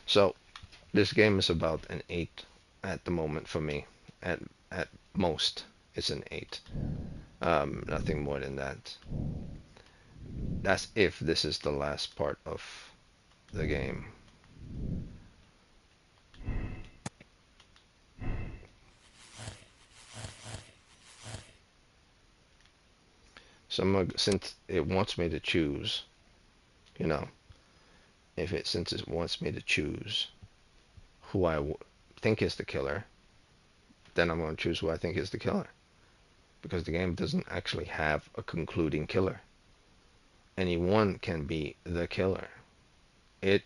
So this game is about an 8 at the moment for me. At most, it's an 8. Nothing more than that. That's if this is the last part of the game. So since it wants me to choose, you know, since it wants me to choose who I think is the killer, then I'm going to choose who I think is the killer. Because the game doesn't actually have a concluding killer. Anyone can be the killer. It,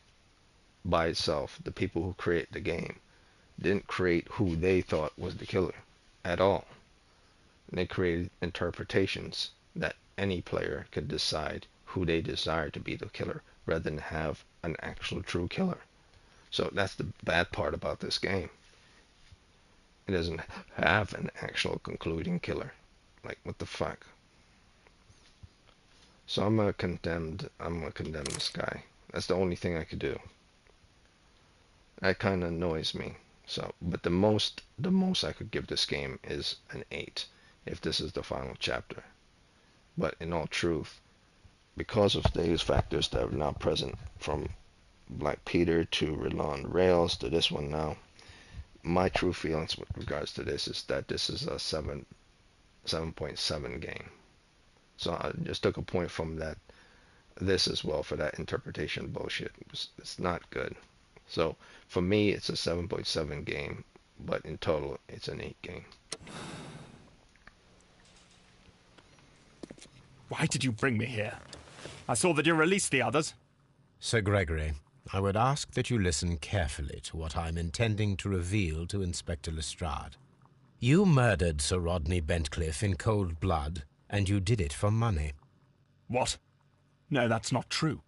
by itself, the people who create the game, didn't create who they thought was the killer at all. They created interpretations that any player could decide who they desire to be the killer rather than have an actual true killer. So that's the bad part about this game. It doesn't have an actual concluding killer. Like, what the fuck? So I'm gonna condemn this guy. That's the only thing I could do. That kind of annoys me. So, but the most I could give this game is an 8, if this is the final chapter. But in all truth, because of these factors that are now present, from Black Peter to Relon Rails to this one now, my true feelings with regards to this is that this is a 7.7 game. So I just took a point from that this as well for that interpretation bullshit. It's not good. So for me, it's a 7.7 game, but in total, it's an 8 game. Why did you bring me here? I saw that you released the others. Sir Gregory, I would ask that you listen carefully to what I'm intending to reveal to Inspector Lestrade. You murdered Sir Rodney Bentcliffe in cold blood, and you did it for money. What? No, that's not true.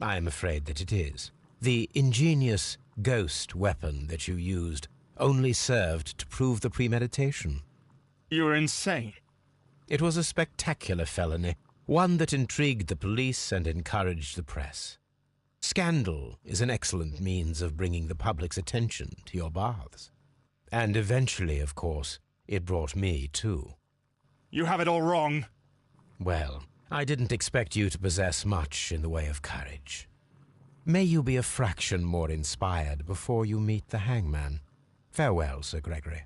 I am afraid that it is. The ingenious ghost weapon that you used only served to prove the premeditation. You're insane. It was a spectacular felony, one that intrigued the police and encouraged the press. Scandal is an excellent means of bringing the public's attention to your baths. And eventually, of course, it brought me too. You have it all wrong. Well, I didn't expect you to possess much in the way of courage. May you be a fraction more inspired before you meet the hangman. Farewell, Sir Gregory.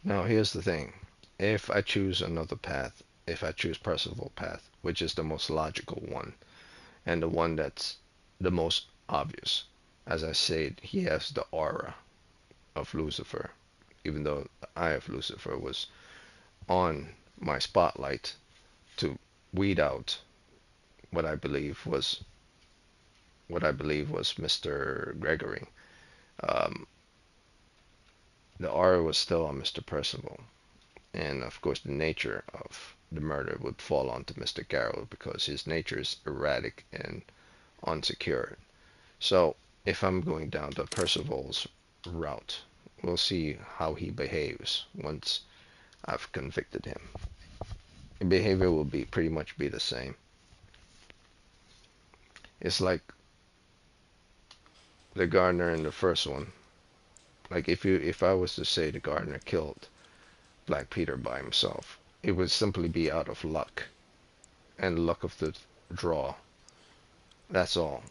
Now here's the thing. If I choose another path, if I choose Percival's path, which is the most logical one, and the one that's the most obvious, as I said, he has the aura of Lucifer, even though the eye of Lucifer was on my spotlight to weed out what I believe was Mr. Gregory. Um, the aura was still on Mr. Percival, and of course the nature of the murder would fall onto Mr. Garrow because his nature is erratic and unsecured. So if I'm going down the Percival's route, we'll see how he behaves once I've convicted him. The behavior will be pretty much be the same. It's like the gardener in the first one. Like if I was to say the gardener killed Black Peter by himself, it would simply be out of luck and luck of the draw. That's all.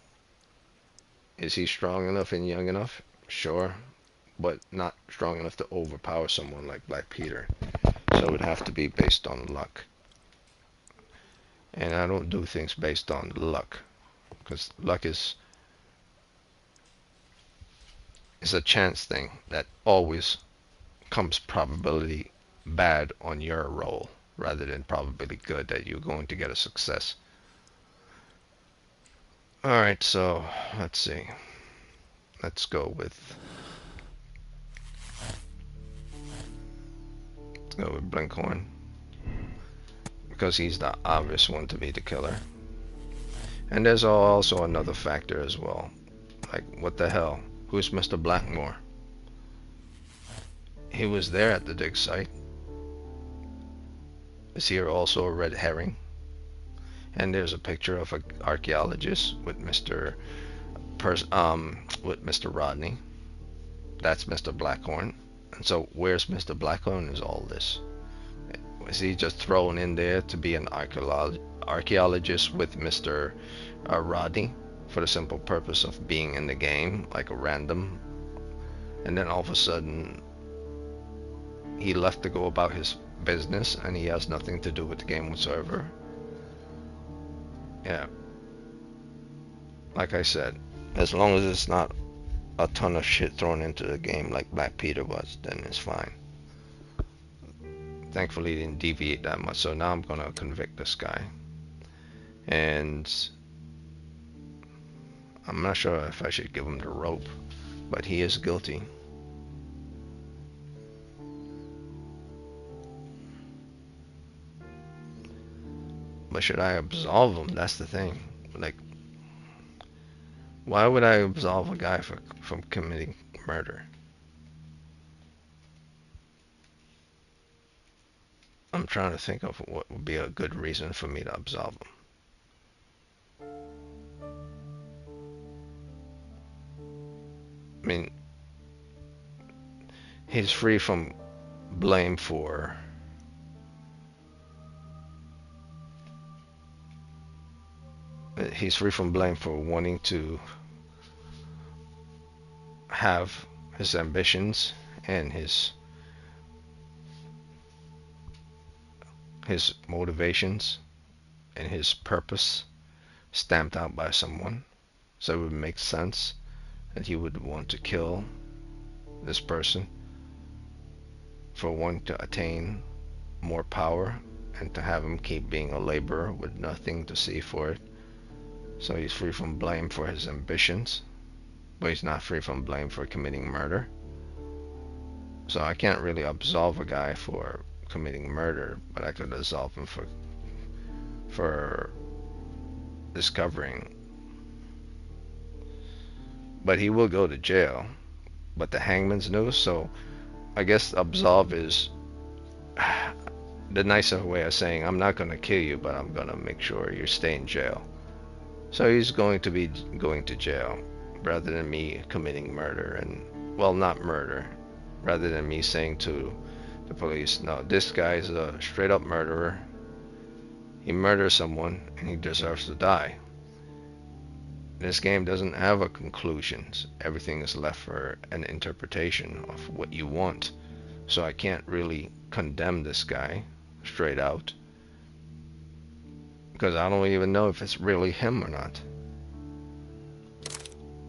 Is he strong enough and young enough? Sure, but not strong enough to overpower someone like Black Peter. So it would have to be based on luck. And I don't do things based on luck, because luck is a chance thing that always comes probability bad on your roll rather than probability good that you're going to get a success. Alright, so let's see. Let's go with Blinkhorn, because he's the obvious one to be the killer. And there's also another factor as well. Like, what the hell? Who's Mr. Blackmore? He was there at the dig site. Is he also a red herring? And there's a picture of an archaeologist with Mr. Rodney. That's Mr. Blackhorn. And so where's Mr. Blackhorn is all this? Is he just thrown in there to be an archaeologist with Mr. Rodney for the simple purpose of being in the game, like a random? And then all of a sudden he left to go about his business and he has nothing to do with the game whatsoever? Yeah. Like I said, as long as it's not a ton of shit thrown into the game like Black Peter was, then it's fine. Thankfully, he didn't deviate that much, so now I'm gonna convict this guy. And I'm not sure if I should give him the rope, but he is guilty. But should I absolve him? That's the thing. Like, why would I absolve a guy from committing murder? I'm trying to think of what would be a good reason for me to absolve him. I mean, he's free from blame for wanting to have his ambitions and his motivations and his purpose stamped out by someone. So it would make sense that he would want to kill this person for wanting to attain more power and to have him keep being a laborer with nothing to see for it. So he's free from blame for his ambitions, but he's not free from blame for committing murder. So I can't really absolve a guy for committing murder, but I could absolve him for discovering. But he will go to jail. But the hangman's noose, so I guess absolve is the nicer way of saying I'm not going to kill you, but I'm going to make sure you stay in jail. So he's going to be going to jail rather than me committing murder, and well, not murder, rather than me saying to the police, no, this guy's a straight up murderer. He murdered someone and he deserves to die. This game doesn't have a conclusion. Everything is left for an interpretation of what you want. So I can't really condemn this guy straight out, because I don't even know if it's really him or not.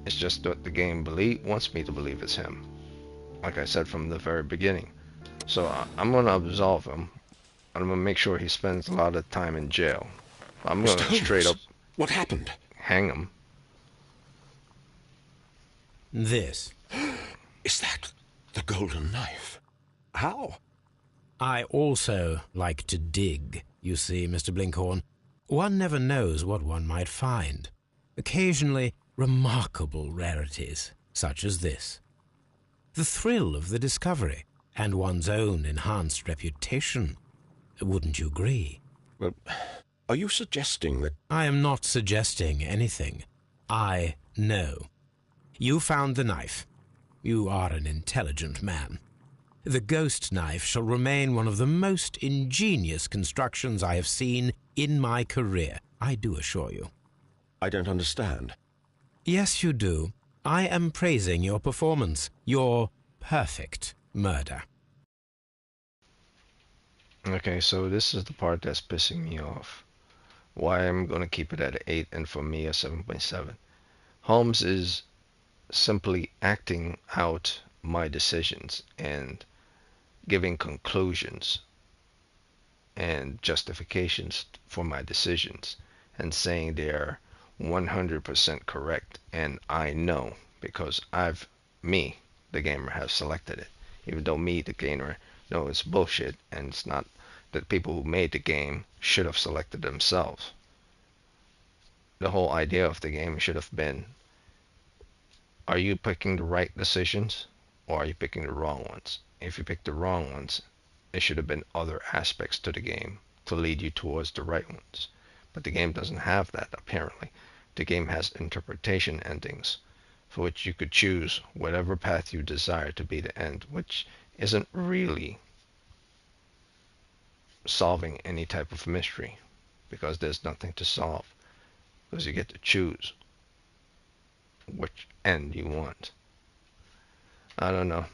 It's just what the game wants me to believe it's him, like I said from the very beginning. So I'm going to absolve him. I'm going to make sure he spends a lot of time in jail. I'm going to straight up... What happened? Hang him. This. Is that the golden knife? How? I also like to dig, you see, Mr. Blinkhorn. One never knows what one might find. Occasionally, remarkable rarities, such as this. The thrill of the discovery, and one's own enhanced reputation. Wouldn't you agree? Well, are you suggesting that... I am not suggesting anything. I know. You found the knife. You are an intelligent man. The ghost knife shall remain one of the most ingenious constructions I have seen in my career, I do assure you. I don't understand. Yes, you do. I am praising your performance, your perfect murder. Okay, so this is the part that's pissing me off. Why I'm going to keep it at 8 and for me a 7.7. Holmes is simply acting out my decisions and giving conclusions and justifications for my decisions and saying they're 100% correct, and I know because me, the gamer, have selected it. Even though me, the gamer, know it's bullshit and it's not that people who made the game should have selected themselves. The whole idea of the game should have been, are you picking the right decisions or are you picking the wrong ones? If you pick the wrong ones, there should have been other aspects to the game to lead you towards the right ones. But the game doesn't have that, apparently. The game has interpretation endings for which you could choose whatever path you desire to be the end, which isn't really solving any type of mystery because there's nothing to solve because you get to choose which end you want. I don't know.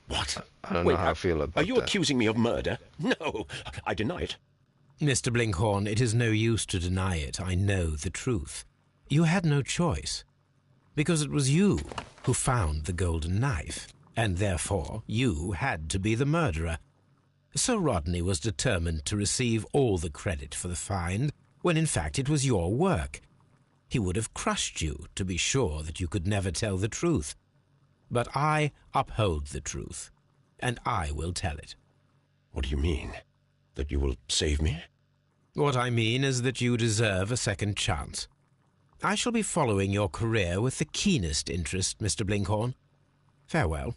What? I don't know Wait, how I feel are about you that. accusing me of murder? No, I deny it. Mr. Blinkhorn, it is no use to deny it. I know the truth. You had no choice, because it was you who found the golden knife, and therefore you had to be the murderer. Sir Rodney was determined to receive all the credit for the find, when in fact it was your work. He would have crushed you to be sure that you could never tell the truth. But I uphold the truth, and I will tell it. What do you mean? That you will save me? What I mean is that you deserve a second chance. I shall be following your career with the keenest interest, Mr. Blinkhorn. Farewell.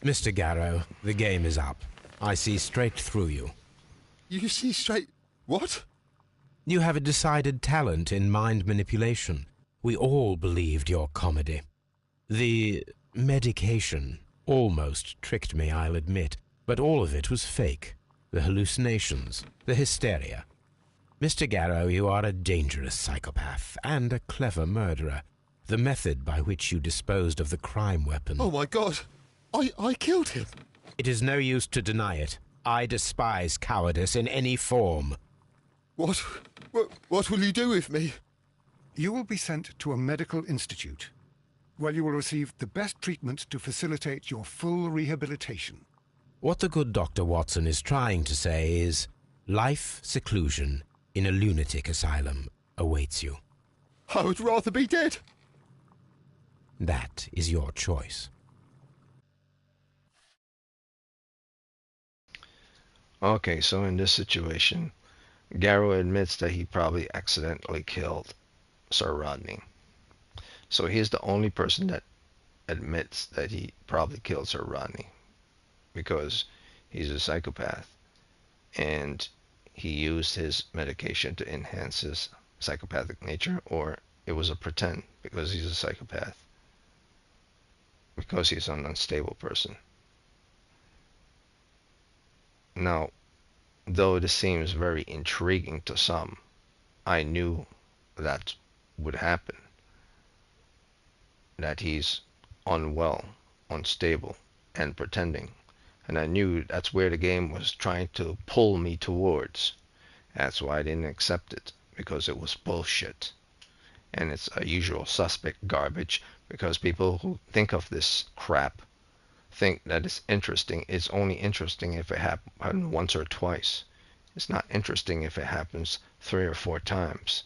Mr. Garrow, the game is up. I see straight through you. You see straight... What? You have a decided talent in mind manipulation. We all believed your comedy. The medication almost tricked me, I'll admit, but all of it was fake. The hallucinations, the hysteria. Mr. Garrow, you are a dangerous psychopath and a clever murderer. The method by which you disposed of the crime weapon... Oh my God! I killed him! It is no use to deny it. I despise cowardice in any form. What will you do with me? You will be sent to a medical institute, where you will receive the best treatment to facilitate your full rehabilitation. What the good Dr. Watson is trying to say is, life seclusion in a lunatic asylum awaits you. I would rather be dead. That is your choice. Okay, so in this situation, Garrow admits that he probably accidentally killed Sir Rodney. So he's the only person that admits that he probably killed Sir Rodney because he's a psychopath and he used his medication to enhance his psychopathic nature, or it was a pretend because he's a psychopath, because he's an unstable person. Now, though this seems very intriguing to some, I knew that would happen. That he's unwell, unstable, and pretending. And I knew that's where the game was trying to pull me towards. That's why I didn't accept it, because it was bullshit. And it's a usual suspect garbage, because people who think of this crap think that it's interesting. It's only interesting if it happened once or twice. It's not interesting if it happens 3 or 4 times.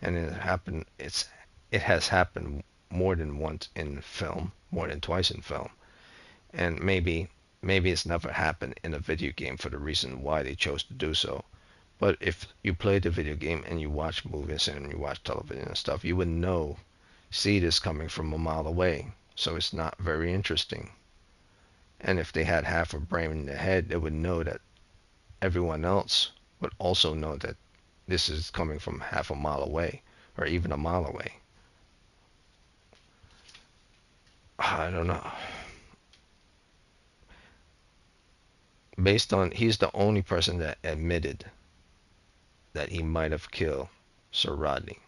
And it has happened more than once in film, more than twice in film. And maybe it's never happened in a video game for the reason why they chose to do so. But if you play the video game and you watch movies and you watch television and stuff, you would see this coming from a mile away. So it's not very interesting. And if they had half a brain in their head, they would know that everyone else would also know that this is coming from half a mile away, or even a mile away. I don't know. He's the only person that admitted that he might have killed Sir Rodney.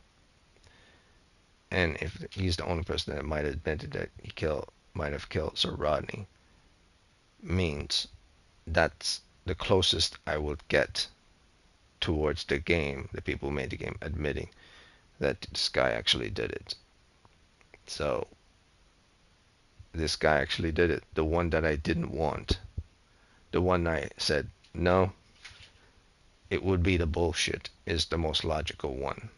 And if he's the only person that might have admitted that he might have killed Sir Rodney, means that's the closest I would get towards the game, the people who made the game admitting that this guy actually did it. So this guy actually did it. The one that I didn't want. The one I said, no, it would be the bullshit, is the most logical one.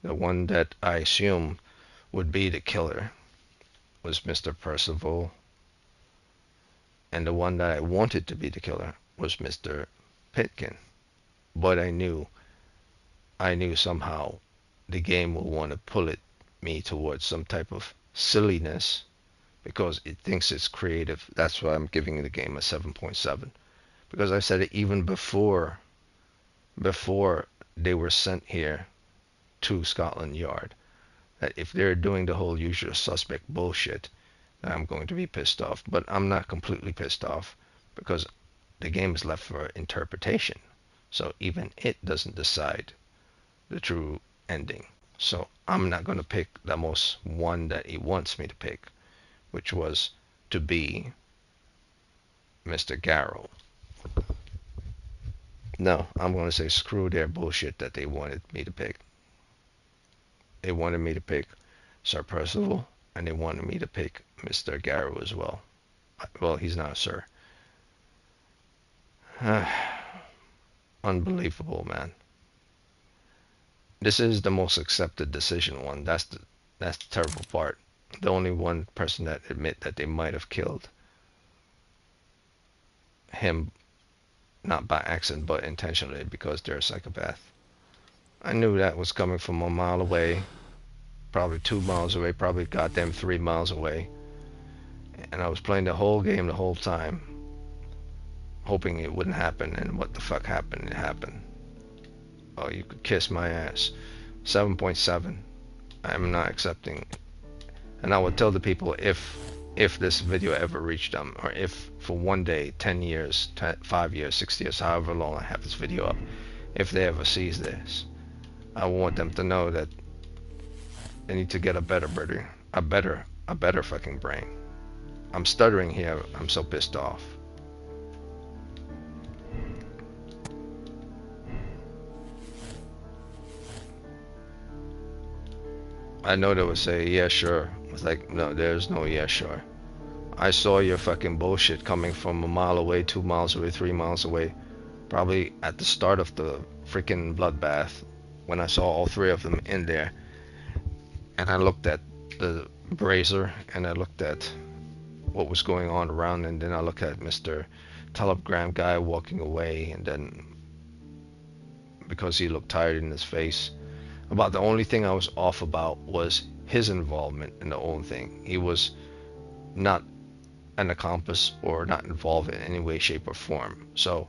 The one that I assumed would be the killer was Mr. Percival. And the one that I wanted to be the killer was Mr. Pitkin. But I knew somehow the game will want to pull me towards some type of silliness because it thinks it's creative. That's why I'm giving the game a 7.7. Because I said it even before they were sent here to Scotland Yard, that if they're doing the whole usual suspect bullshit, I'm going to be pissed off. But I'm not completely pissed off because the game is left for interpretation. So even it doesn't decide the true ending. So I'm not going to pick the most one that he wants me to pick, which was to be Mr. Garrow. No, I'm going to say screw their bullshit that they wanted me to pick. They wanted me to pick Sir Percival, and they wanted me to pick Mr. Garrow as well. Well, he's not a sir. Unbelievable, man. This is the most accepted decision one. That's the terrible part. The only one person that admit that they might have killed him, not by accident, but intentionally, because they're a psychopath. I knew that was coming from a mile away, probably 2 miles away, probably goddamn 3 miles away. And I was playing the whole game the whole time, hoping it wouldn't happen, and what the fuck happened? It happened. Oh, you could kiss my ass. 7.7. I'm not accepting. And I would tell the people if this video ever reached them, or if for one day, 10 years, 5 years, 6 years, however long I have this video up, if they ever sees this, I want them to know that they need to get a better fucking brain. I'm stuttering here. I'm so pissed off. I know they would say, yeah, sure. It's like, no, there's no yeah, sure. I saw your fucking bullshit coming from a mile away, 2 miles away, 3 miles away. Probably at the start of the freaking bloodbath, when I saw all three of them in there. And I looked at the brazier, and I looked at what was going on around, and then I looked at Mr. Telegram guy walking away, and then because he looked tired in his face, about the only thing I was off about was his involvement in the whole thing. He was not an accomplice or not involved in any way, shape, or form. So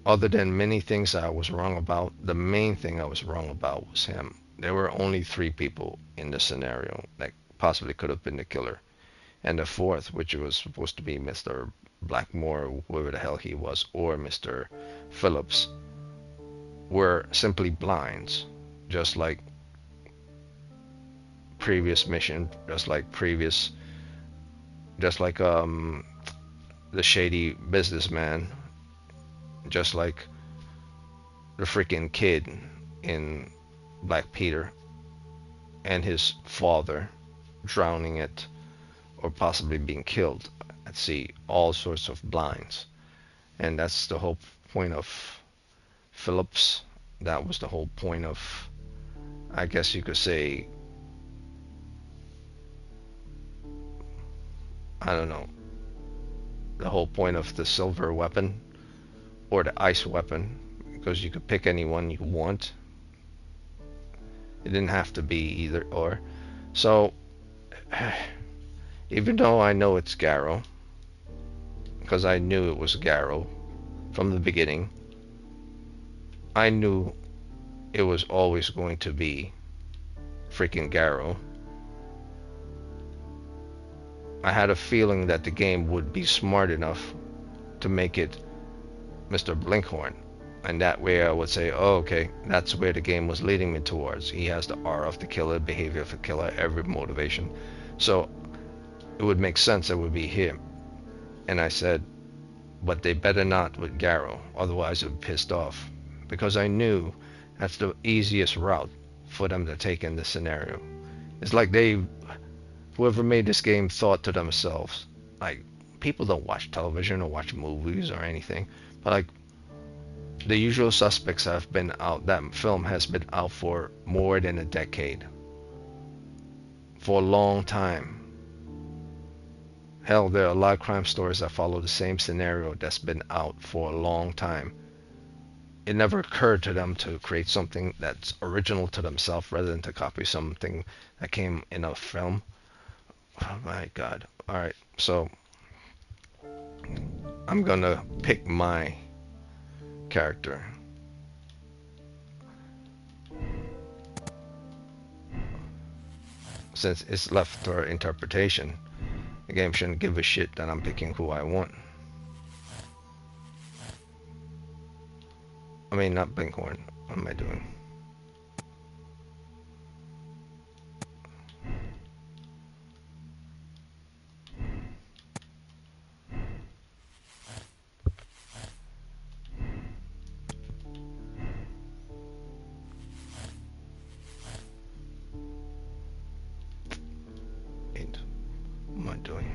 other than many things I was wrong about, the main thing I was wrong about was him. There were only 3 people in this scenario that possibly could have been the killer. And the fourth, which was supposed to be Mr. Blackmore, whoever the hell he was, or Mr. Phillips, were simply blinds, just like previous mission, just like the shady businessman, just like the freaking kid in Black Peter, and his father drowning it or possibly being killed at sea. All sorts of blinds. And that's the whole point of Phillips. That was the whole point of, I guess you could say, I don't know, the whole point of the silver weapon or the ice weapon, because you could pick anyone you want. It didn't have to be either or. So even though I know it's Garrow, because I knew it was Garrow from the beginning, I knew it was always going to be freaking Garrow. I had a feeling that the game would be smart enough to make it Mr. Blinkhorn, and that way I would say, oh, okay, that's where the game was leading me towards. He has the aura of the killer, behavior of the killer, every motivation. So it would make sense that it would be him. And I said, but they better not with Garrow, otherwise it would be pissed off. Because I knew that's the easiest route for them to take in this scenario. It's like whoever made this game thought to themselves, like, people don't watch television or watch movies or anything, but like, The Usual Suspects have been out, that film has been out for more than a decade. For a long time. Hell, there are a lot of crime stories that follow the same scenario that's been out for a long time. It never occurred to them to create something that's original to themselves rather than to copy something that came in a film. Oh my god. Alright, so I'm gonna pick my character. Since it's left for interpretation, the game shouldn't give a shit that I'm picking who I want. I mean, not Blinkhorn. What am I doing? What am I doing?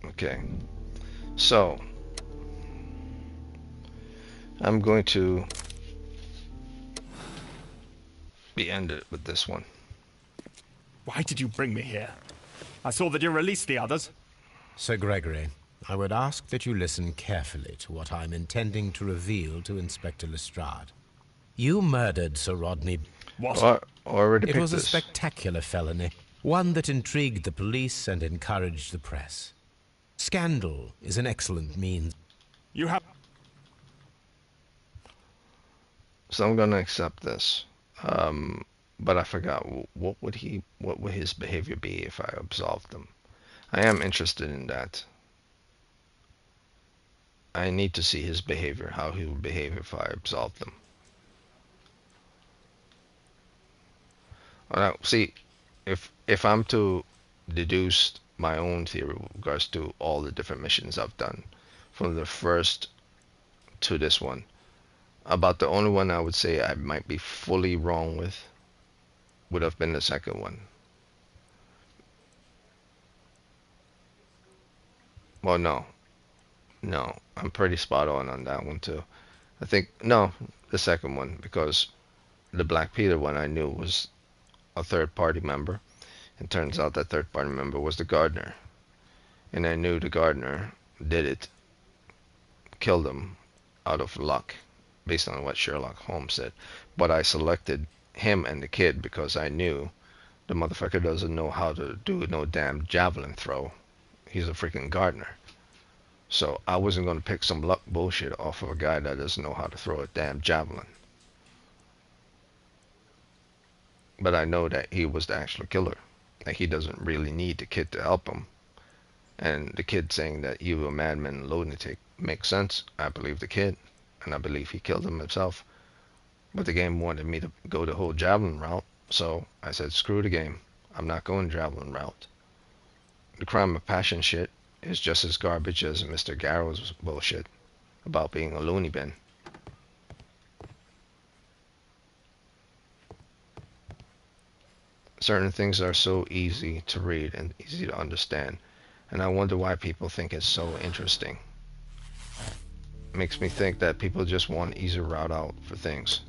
Okay, so I'm going to be ended with this one. Why did you bring me here? I saw that you released the others. Sir Gregory, I would ask that you listen carefully to what I'm intending to reveal to Inspector Lestrade. You murdered Sir Rodney. What? Already It picked was a this. spectacular felony, one that intrigued the police and encouraged the press. Scandal is an excellent means. You have... So I'm gonna accept this. But I forgot, what would his behavior be if I absolved him? I am interested in that. I need to see his behavior, how he would behave if I absolved him. Now, see, if I'm to deduce my own theory with regards to all the different missions I've done, from the first to this one, about the only one I would say I might be fully wrong with would have been the second one. Well, no, I'm pretty spot on that one too. I think, no, the second one, because the Black Peter one I knew was a third party member. It turns out that third party member was the gardener. And I knew the gardener did it, killed him out of luck, based on what Sherlock Holmes said. But I selected him and the kid because I knew the motherfucker doesn't know how to do no damn javelin throw. He's a freaking gardener. So I wasn't going to pick some luck bullshit off of a guy that doesn't know how to throw a damn javelin. But I know that he was the actual killer. That he doesn't really need the kid to help him. And the kid saying that you were a madman and lunatic makes sense. I believe the kid. And I believe he killed him himself. But the game wanted me to go the whole javelin route. So I said, screw the game. I'm not going javelin route. The crime of passion shit is just as garbage as Mr. Garrow's bullshit about being a loony bin. Certain things are so easy to read and easy to understand, and I wonder why people think it's so interesting. It makes me think that people just want an easier route out for things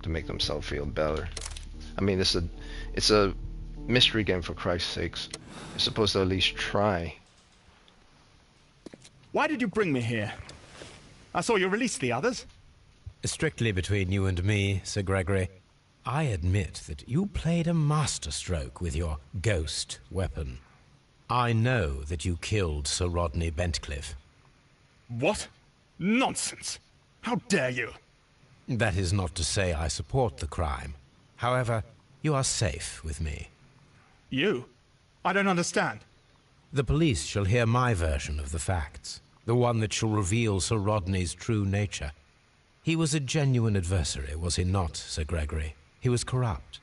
to make themselves feel better. I mean, it's a mystery game, for Christ's sakes. You're supposed to at least try. Why did you bring me here? I saw you release the others. Strictly between you and me, Sir Gregory, I admit that you played a masterstroke with your ghost weapon. I know that you killed Sir Rodney Bentcliffe. What? Nonsense! How dare you? That is not to say I support the crime. However, you are safe with me. You? I don't understand. The police shall hear my version of the facts, the one that shall reveal Sir Rodney's true nature. He was a genuine adversary, was he not, Sir Gregory? He was corrupt.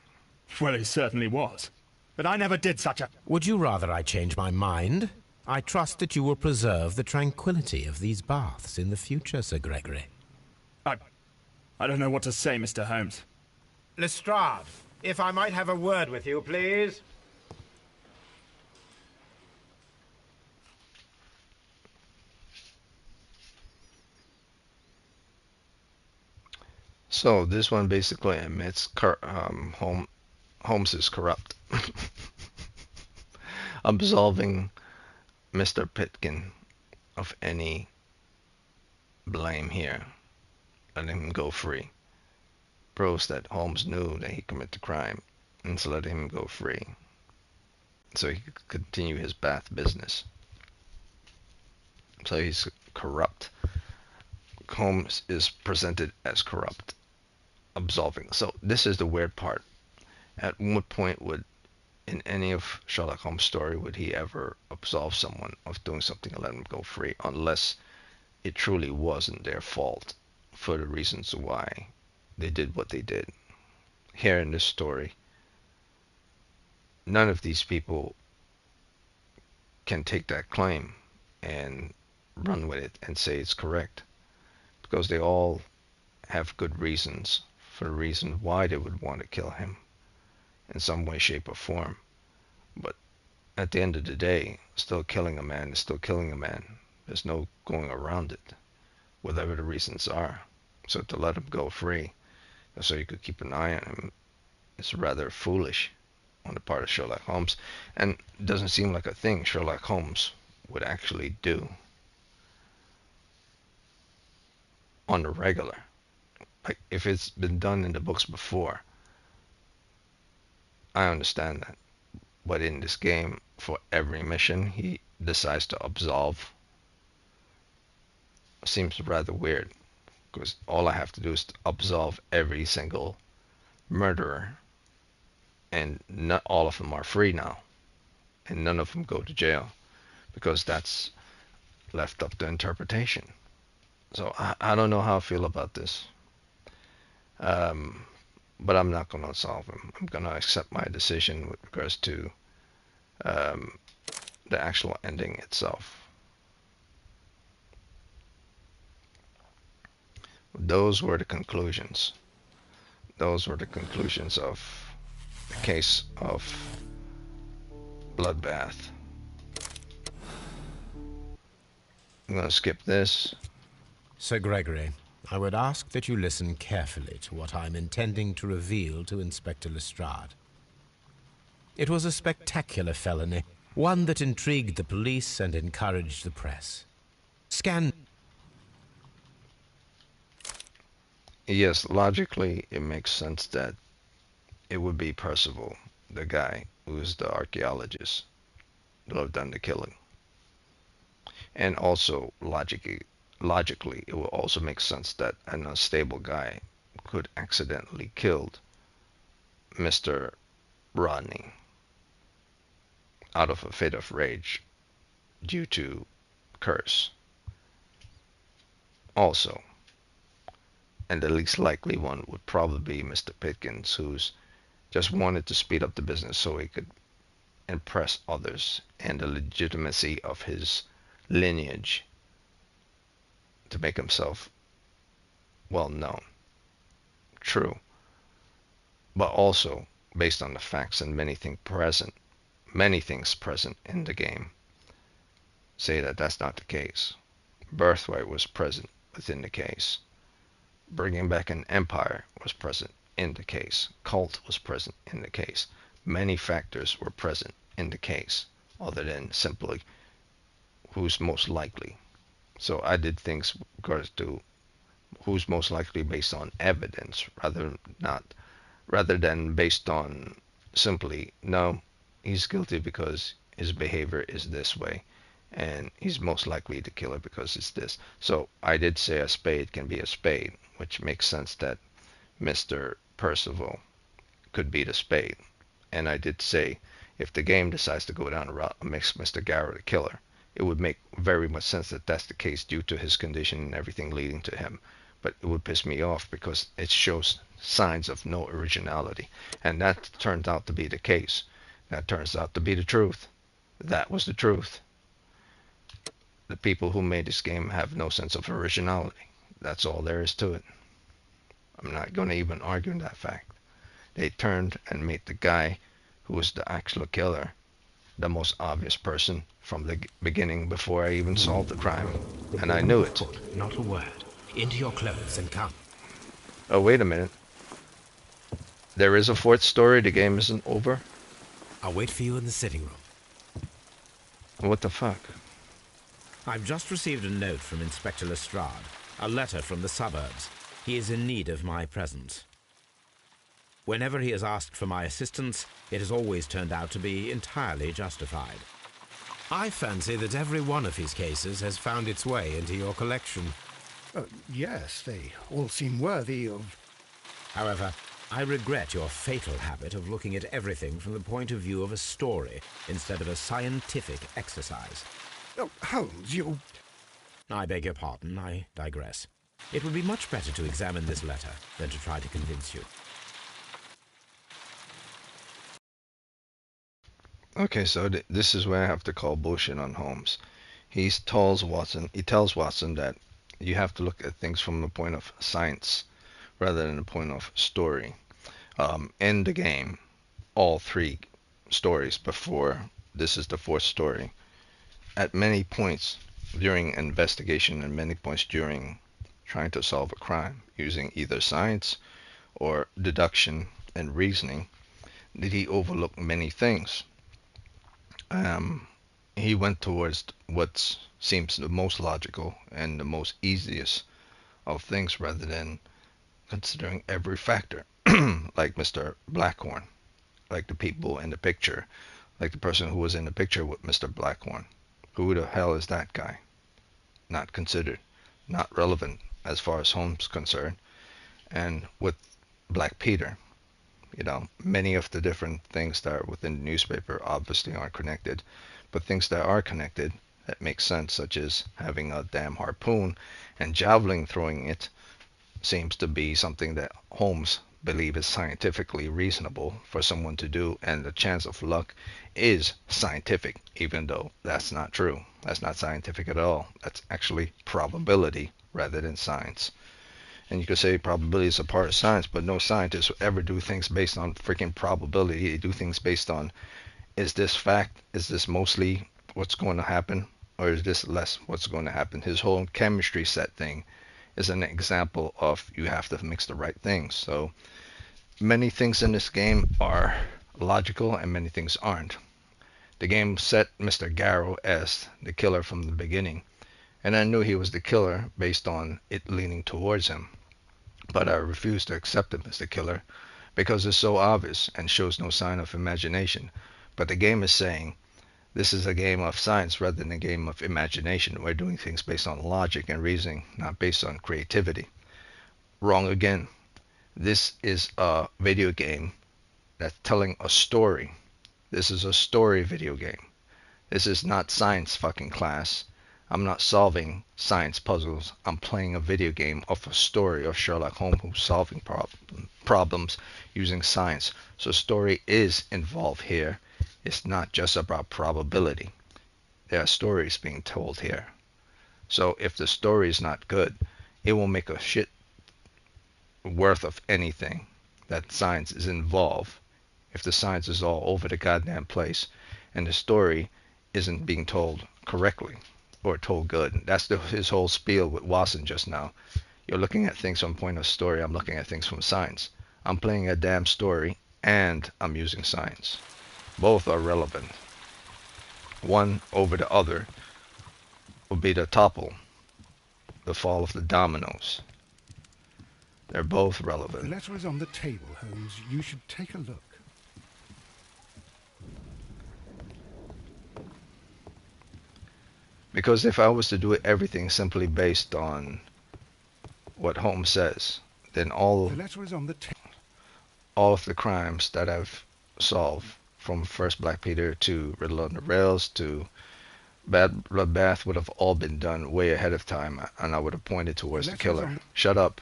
Well, he certainly was. But I never did such a... Would you rather I change my mind? I trust that you will preserve the tranquility of these baths in the future, Sir Gregory. I don't know what to say, Mr. Holmes. Lestrade, if I might have a word with you, please. So this one basically admits Holmes is corrupt. Absolving Mr. Pitkin of any blame here, letting him go free, proves that Holmes knew that he committed the crime, and so let him go free, so he could continue his bath business. So he's corrupt. Holmes is presented as corrupt, absolving. So this is the weird part. At what point would, in any of Sherlock Holmes' story, would he ever absolve someone of doing something and let them go free, unless it truly wasn't their fault for the reasons why they did what they did? Here in this story, none of these people can take that claim and run with it and say it's correct, because they all have good reasons for the reason why they would want to kill him in some way, shape, or form. But at the end of the day, still killing a man is still killing a man. There's no going around it, whatever the reasons are. So to let him go free, so you could keep an eye on him, is rather foolish on the part of Sherlock Holmes. And it doesn't seem like a thing Sherlock Holmes would actually do on the regular. Like, if it's been done in the books before, I understand that. But in this game, for every mission, he decides to absolve. Seems rather weird, because all I have to do is to absolve every single murderer, and not all of them are free now, and none of them go to jail, because that's left up to interpretation. So I don't know how I feel about this. But I'm not going to absolve him. I'm going to accept my decision with regards to the actual ending itself. Those were the conclusions. Those were the conclusions of the case of Bloodbath. I'm going to skip this. Sir Gregory, I would ask that you listen carefully to what I'm intending to reveal to Inspector Lestrade. It was a spectacular felony, one that intrigued the police and encouraged the press. Yes, logically, it makes sense that it would be Percival, the guy who is the archaeologist, that have done the killing. And also, logically, it will also make sense that an unstable guy could accidentally killed Mr. Rodney out of a fit of rage due to curse. Also, and the least likely one would probably be Mr. Pitkins, who's just wanted to speed up the business so he could impress others and the legitimacy of his lineage to make himself well known. True. But also, based on the facts and many things present in the game, say that that's not the case. Birthright was present within the case. Bringing back an empire was present in the case. Cult was present in the case. Many factors were present in the case, other than simply who's most likely. So I did things with regards to who's most likely based on evidence, rather than based on simply, no, he's guilty because his behavior is this way, and he's most likely the killer because it's this. So I did say a spade can be a spade, which makes sense that Mr. Percival could be the spade. And I did say if the game decides to go down a route and makes Mr. Garrow the killer, it would make very much sense that that's the case due to his condition and everything leading to him. But it would piss me off because it shows signs of no originality. And that turns out to be the case. That turns out to be the truth. That was the truth. The people who made this game have no sense of originality. That's all there is to it. I'm not going to even argue that fact. They turned and made the guy who was the actual killer the most obvious person from the beginning before I even solved the crime. And I knew it. Not a word. Into your clothes and come. Oh, wait a minute. There is a fourth story. The game isn't over. I'll wait for you in the sitting room. What the fuck? I've just received a note from Inspector Lestrade. A letter from the suburbs. He is in need of my presence. Whenever he has asked for my assistance, it has always turned out to be entirely justified. I fancy that every one of his cases has found its way into your collection. Yes, they all seem worthy of... However, I regret your fatal habit of looking at everything from the point of view of a story instead of a scientific exercise. Oh, Holmes, you... I beg your pardon, I digress. It would be much better to examine this letter than to try to convince you. Okay, so this is where I have to call bullshit on Holmes. He tells Watson that you have to look at things from the point of science rather than the point of story. In the game, all three stories before this is the fourth story, at many points during investigation and many points during trying to solve a crime using either science or deduction and reasoning, did he overlook many things. he went towards what seems the most logical and the most easiest of things rather than considering every factor, like Mr. Blackhorn, like the people in the picture, like the person who was in the picture with Mr. Blackhorn. Who the hell is that guy? Not considered, not relevant as far as Holmes concerned. And with Black Peter, many of the different things that are within the newspaper obviously aren't connected, but things that are connected that make sense, such as having a damn harpoon and javelin throwing it, seems to be something that Holmes believes is scientifically reasonable for someone to do, and the chance of luck is scientific, even though that's not true. That's not scientific at all. That's actually probability rather than science. And you could say probability is a part of science, but no scientist will ever do things based on freaking probability. They do things based on, is this fact? Is this mostly what's going to happen? Or is this less what's going to happen? His whole chemistry set thing is an example of you have to mix the right things. So many things in this game are logical and many things aren't. The game set Mr. Garrow as the killer from the beginning, and I knew he was the killer based on it leaning towards him. But I refused to accept him as the killer because it's so obvious and shows no sign of imagination. But the game is saying this is a game of science rather than a game of imagination. We're doing things based on logic and reasoning, not based on creativity. Wrong again. This is a video game that's telling a story. This is a story video game. This is not science fucking class. I'm not solving science puzzles. I'm playing a video game of a story of Sherlock Holmes who's solving problems using science. So story is involved here. It's not just about probability. There are stories being told here. So if the story is not good, it will make a shit worth of anything that science is involved if the science is all over the goddamn place and the story isn't being told correctly or told good. That's his whole spiel with Watson just now. You're looking at things from point of story. I'm looking at things from science. I'm playing a damn story and I'm using science. Both are relevant. One over the other will be the topple, the fall of the dominoes. They're both relevant. The letter is on the table, Holmes. You should take a look. Because if I was to do everything simply based on what Holmes says, then all The letter is on the table. All of the crimes that I've solved, from first Black Peter to Riddle on the Rails to Bad Bloodbath, would have all been done way ahead of time, and I would have pointed towards the killer. Shut up.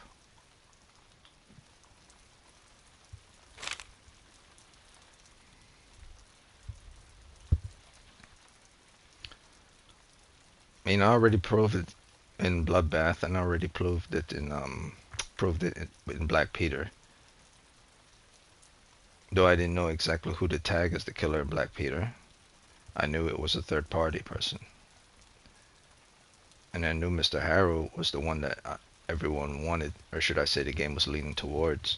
I mean, I already proved it in Bloodbath, and I already proved it in Black Peter. Though I didn't know exactly who to tag as the killer in Black Peter, I knew it was a third-party person. And I knew Mr. Harrow was the one that everyone wanted, or should I say the game was leaning towards.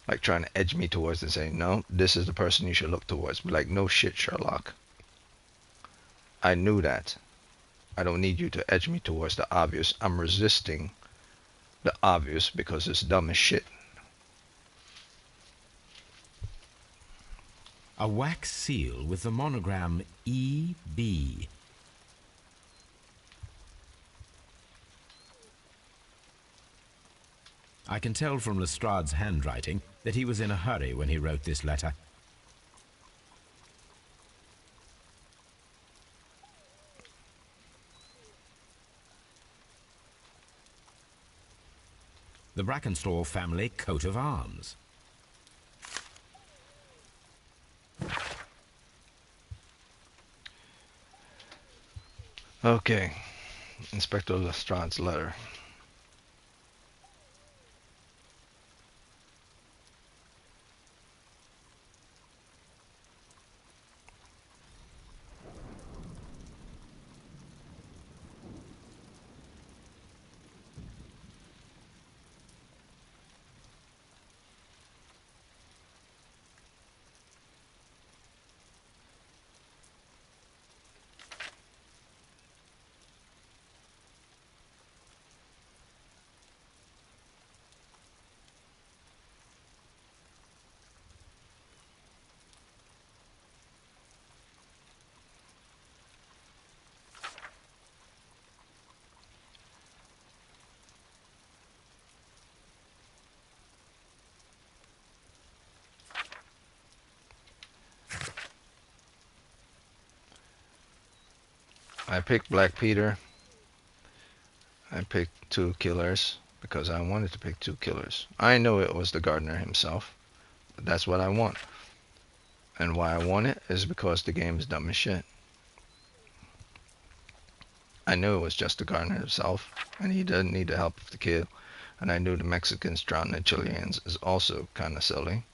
Like trying to edge me towards and saying, no, this is the person you should look towards. But like, no shit, Sherlock. I knew that. I don't need you to edge me towards the obvious. I'm resisting the obvious because it's dumb as shit. A wax seal with the monogram E.B. I can tell from Lestrade's handwriting that he was in a hurry when he wrote this letter. The Brackenstall family coat of arms. Okay, Inspector Lestrade's letter. I picked Black Peter. I picked 2 killers because I wanted to pick 2 killers. I know it was the gardener himself, but that's what I want. And why I want it is because the game is dumb as shit. I knew it was just the gardener himself, and he didn't need the help of the kid. And I knew the Mexicans drowning the Chileans is also kind of silly,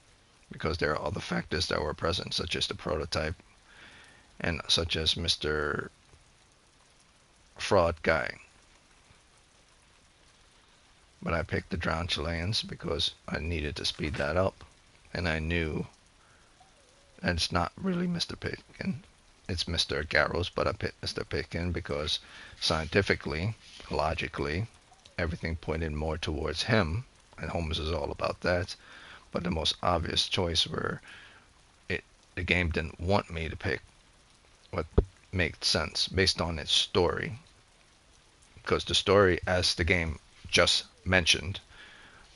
because there are other factors that were present, such as the prototype, and such as Mr. Fraud Guy. But I picked the drowned Chileans because I needed to speed that up, and I knew that it's not really Mr. Pitkin, it's Mr. Garros, but I picked Mr. Pitkin because scientifically, logically, everything pointed more towards him, and Holmes is all about that. But the most obvious choice were the game didn't want me to pick what made sense based on its story, because the story, as the game just mentioned,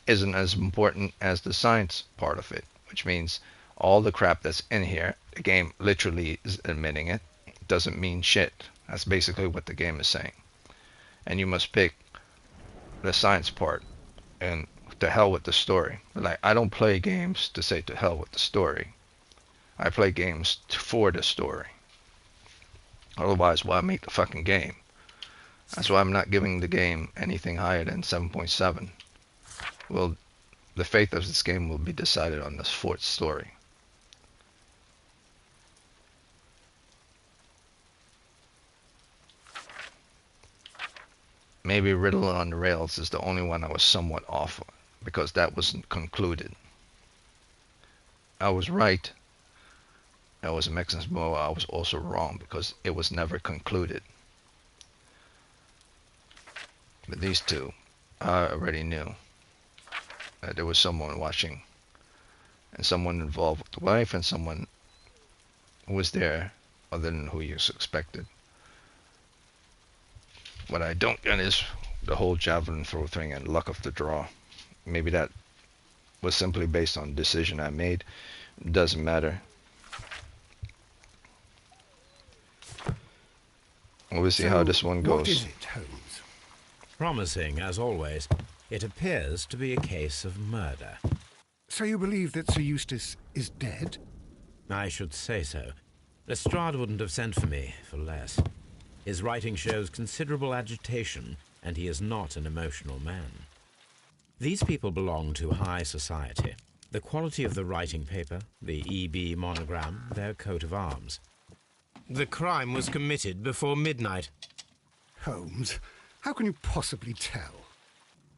isn't as important as the science part of it, which means all the crap that's in here, the game literally is admitting it, doesn't mean shit. That's basically what the game is saying. And you must pick the science part and to hell with the story. Like, I don't play games to say to hell with the story. I play games for the story. Otherwise, why make the fucking game? That's why I'm not giving the game anything higher than 7.7. Well, the fate of this game will be decided on this 4th story. Maybe Riddle on the Rails is the only one I was somewhat off on, because that wasn't concluded. I was right. That was a Mexican's Moa. I was also wrong because it was never concluded. But these 2, I already knew that there was someone watching, and someone involved with the wife, and someone who was there other than who you suspected. What I don't get is the whole javelin throw thing and luck of the draw. Maybe that was simply based on decision I made. It doesn't matter. We'll see how this one goes. What is it, Holmes? Promising, as always, it appears to be a case of murder. So you believe that Sir Eustace is dead? I should say so. Lestrade wouldn't have sent for me for less. His writing shows considerable agitation, and he is not an emotional man. These people belong to high society. The quality of the writing paper, the EB monogram, their coat of arms. The crime was committed before midnight. Holmes, how can you possibly tell?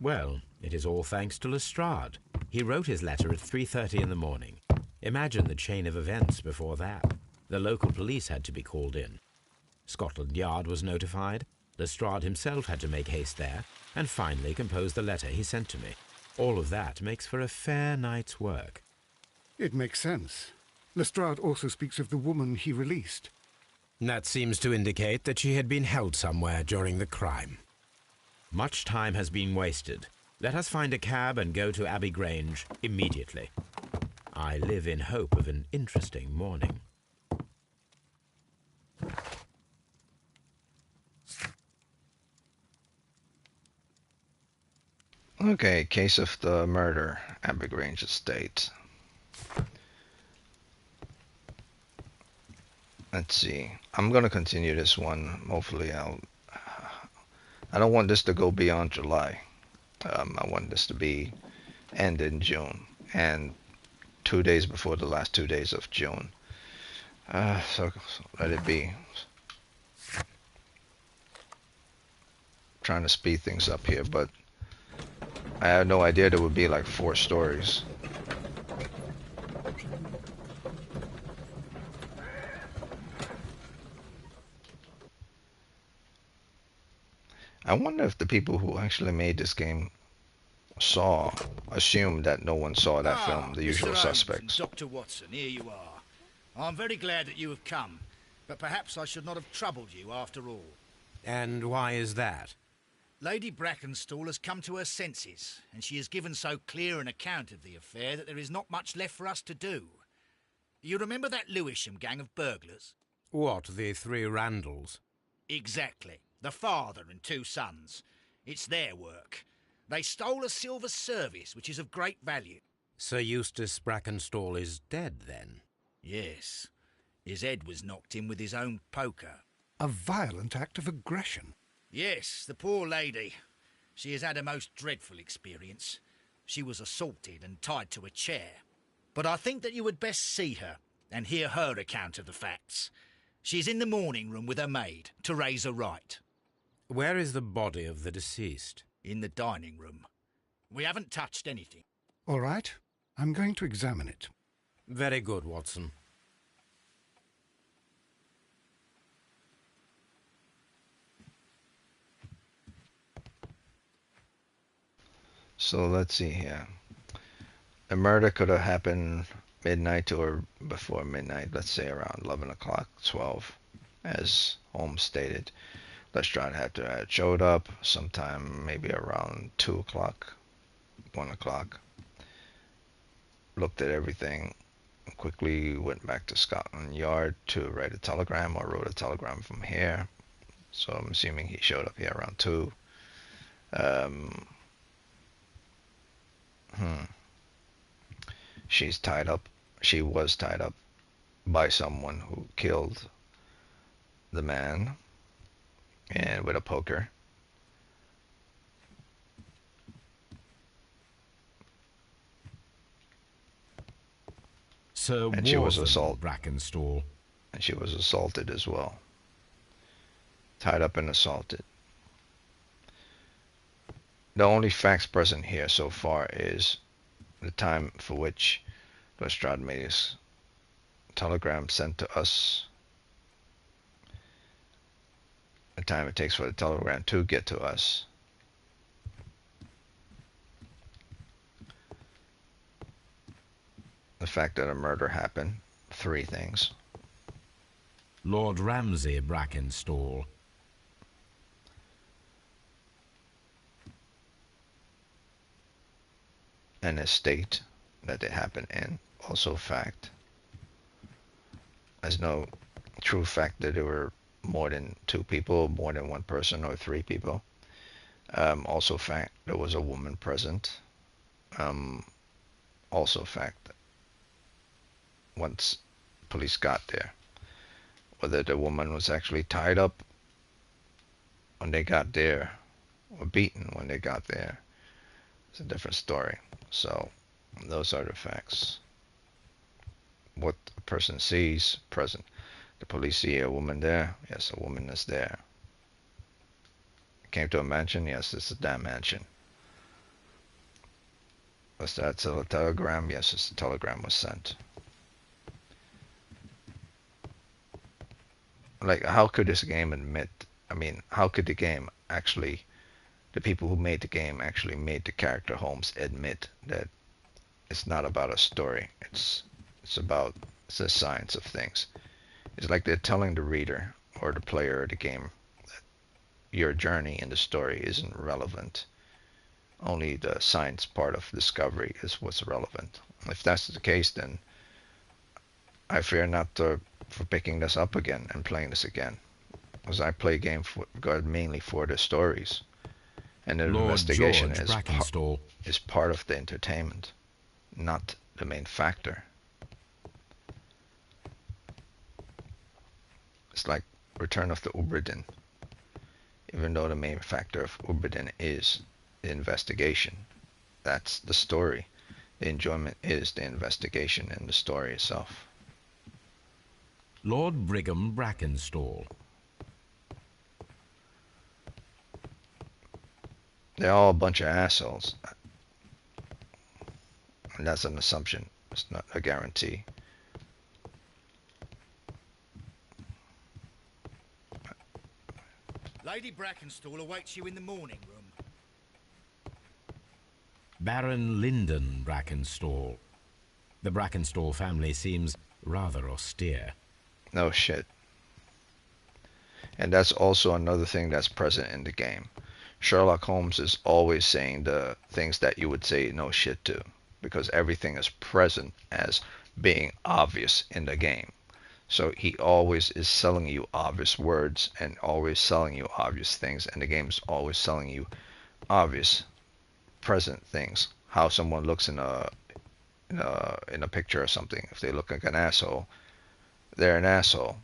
Well, it is all thanks to Lestrade. He wrote his letter at 3:30 in the morning. Imagine the chain of events before that. The local police had to be called in. Scotland Yard was notified. Lestrade himself had to make haste there, and finally compose the letter he sent to me. All of that makes for a fair night's work. It makes sense. Lestrade also speaks of the woman he released. That seems to indicate that she had been held somewhere during the crime. Much time has been wasted. Let us find a cab and go to Abbey Grange immediately. I live in hope of an interesting morning. Okay, case of the murder, Abbey Grange Estate. Let's see. I'm gonna continue this one. Hopefully, I don't want this to go beyond July. I want this to be end in June and 2 days before the last 2 days of June. So let it be. Trying to speed things up here, but I had no idea there would be like 4 stories. I wonder if the people who actually made this game assumed that no one saw that film, The Usual Mr. Holmes Suspects. and Dr. Watson, here you are. I'm very glad that you have come, but perhaps I should not have troubled you after all. And why is that? Lady Brackenstall has come to her senses, and she has given so clear an account of the affair that there is not much left for us to do. You remember that Lewisham gang of burglars? What, the 3 Randalls? Exactly. The father and 2 sons. It's their work. They stole a silver service, which is of great value. Sir Eustace Brackenstall is dead, then? Yes. His head was knocked in with his own poker. A violent act of aggression. Yes, the poor lady. She has had a most dreadful experience. She was assaulted and tied to a chair. But I think that you would best see her and hear her account of the facts. She's in the morning room with her maid, Teresa Wright. Where is the body of the deceased? In the dining room. We haven't touched anything. All right, I'm going to examine it. Very good, Watson. So let's see here. The murder could have happened midnight or before midnight, let's say around 11 o'clock, 12, as Holmes stated. Lestrade had to have showed up sometime maybe around 2 o'clock, 1 o'clock. Looked at everything, quickly went back to Scotland Yard to write a telegram, or wrote a telegram from here. So I'm assuming he showed up here around 2. She's tied up. She was tied up by someone who killed the man, and with a poker. Sir And she was Warthen Brackenstall. And she was assaulted as well. Tied up and assaulted. The only facts present here so far is the time for which Lestrade made his telegram sent to us, the time it takes for the telegram to get to us, the fact that a murder happened, 3 things. Lord Ramsay Brackenstall. An estate that it happened in, also fact. There's no true fact that there were more than 2 people, more than 1 person, or 3 people. Also fact, there was a woman present. Also fact, once police got there, whether the woman was actually tied up when they got there, or beaten when they got there, it's a different story. So those are the facts. What a person sees present. The police see a woman there. Yes, a woman is there. Came to a mansion. Yes, it's a damn mansion. Was that a telegram? Yes, a telegram was sent. Like, how could this game admit? I mean, how could the game actually? The people who made the game actually made the character Holmes admit that it's not about a story. It's the science of things. It's like they're telling the reader or the player of the game that your journey in the story isn't relevant. Only the science part of discovery is what's relevant. If that's the case, then I fear not for picking this up again and playing this again, because I play game mainly for the stories. And the Lord investigation George is part of the entertainment, not the main factor. It's like Return of the Obra Dinn. Even though the main factor of Obra Dinn is the investigation, that's the story. The enjoyment is the investigation and the story itself. Lord Brigham Brackenstall. They're all a bunch of assholes. And that's an assumption. It's not a guarantee. Lady Brackenstall awaits you in the morning room. Baron Lyndon Brackenstall. The Brackenstall family seems rather austere. No shit. And that's also another thing that's present in the game. Sherlock Holmes is always saying the things that you would say no shit to, because everything is present as being obvious in the game. So he always is selling you obvious words and always selling you obvious things, and the game is always selling you obvious present things. How someone looks in a picture or something. If they look like an asshole, they're an asshole,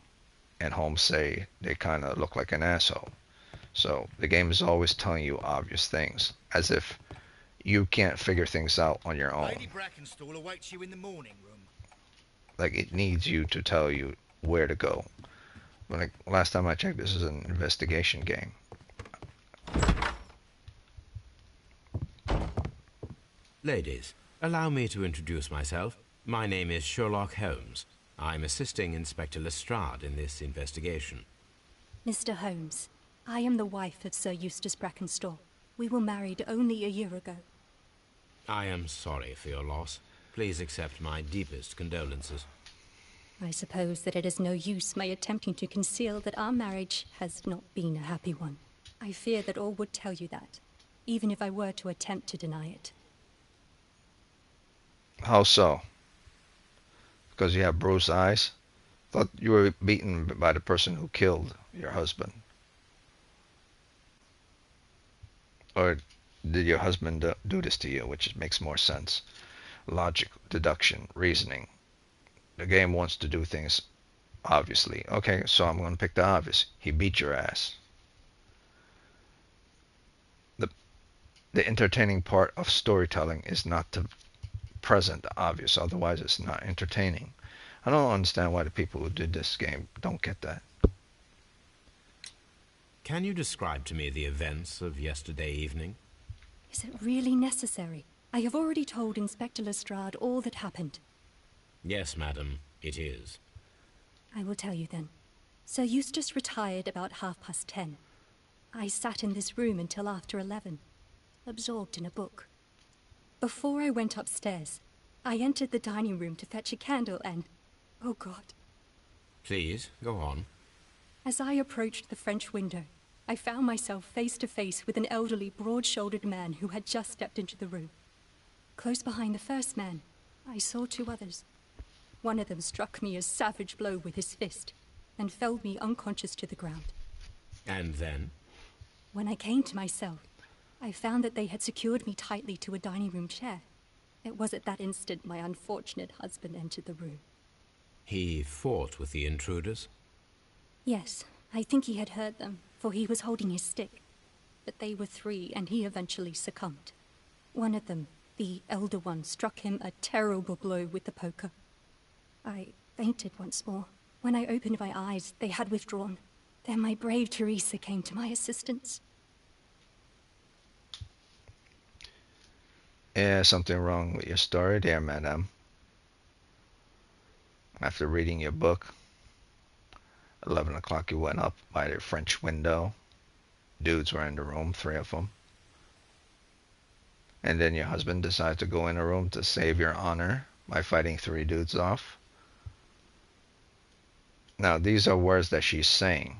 and Holmes say they kind of look like an asshole. So the game is always telling you obvious things, as if you can't figure things out on your own. Lady Brackenstall awaits you in the morning room. Like it needs you to tell you where to go. Like last time I checked, this is an investigation game. Ladies, allow me to introduce myself. My name is Sherlock Holmes. I'm assisting Inspector Lestrade in this investigation. Mr. Holmes, I am the wife of Sir Eustace Brackenstall. We were married only a year ago. I am sorry for your loss. Please accept my deepest condolences. I suppose that it is no use my attempting to conceal that our marriage has not been a happy one. I fear that all would tell you that, even if I were to attempt to deny it. How so? Because you have bruised eyes? Thought you were beaten by the person who killed your husband. Or did your husband do this to you, which makes more sense? Logic, deduction, reasoning. The game wants to do things obviously. Okay, so I'm going to pick the obvious. He beat your ass. The entertaining part of storytelling is not to present the obvious, otherwise it's not entertaining. I don't understand why the people who did this game don't get that. Can you describe to me the events of yesterday evening? Is it really necessary? I have already told Inspector Lestrade all that happened. Yes, madam, it is. I will tell you then. Sir Eustace retired about 10:30. I sat in this room until after 11, absorbed in a book. Before I went upstairs, I entered the dining room to fetch a candle and... oh God. Please, go on. As I approached the French window, I found myself face to face with an elderly, broad-shouldered man who had just stepped into the room. Close behind the first man, I saw two others. One of them struck me a savage blow with his fist and felled me unconscious to the ground. And then? When I came to myself, I found that they had secured me tightly to a dining room chair. It was at that instant my unfortunate husband entered the room. He fought with the intruders? Yes, I think he had heard them, for he was holding his stick. But they were three, and he eventually succumbed. One of them, the elder one, struck him a terrible blow with the poker. I fainted once more. When I opened my eyes, they had withdrawn. Then my brave Teresa came to my assistance. Yeah, something wrong with your story there, madam. After reading your book, 11 o'clock you went up by the French window. Dudes were in the room, three of them. And then your husband decided to go in a room to save your honor by fighting three dudes off. Now, these are words that she's saying.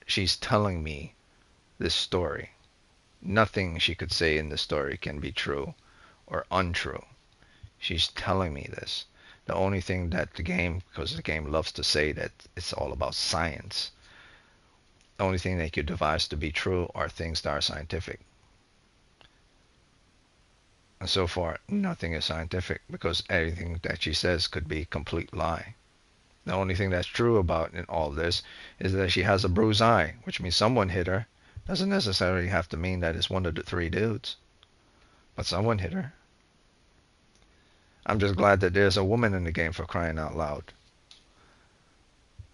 She's telling me this story. Nothing she could say in the story can be true or untrue. She's telling me this. The only thing that the game, because the game loves to say that it's all about science, the only thing they could devise to be true are things that are scientific. And so far, nothing is scientific because everything that she says could be a complete lie. The only thing that's true about in all this is that she has a bruised eye, which means someone hit her. Doesn't necessarily have to mean that it's one of the three dudes, but someone hit her. I'm just glad that there's a woman in the game, for crying out loud.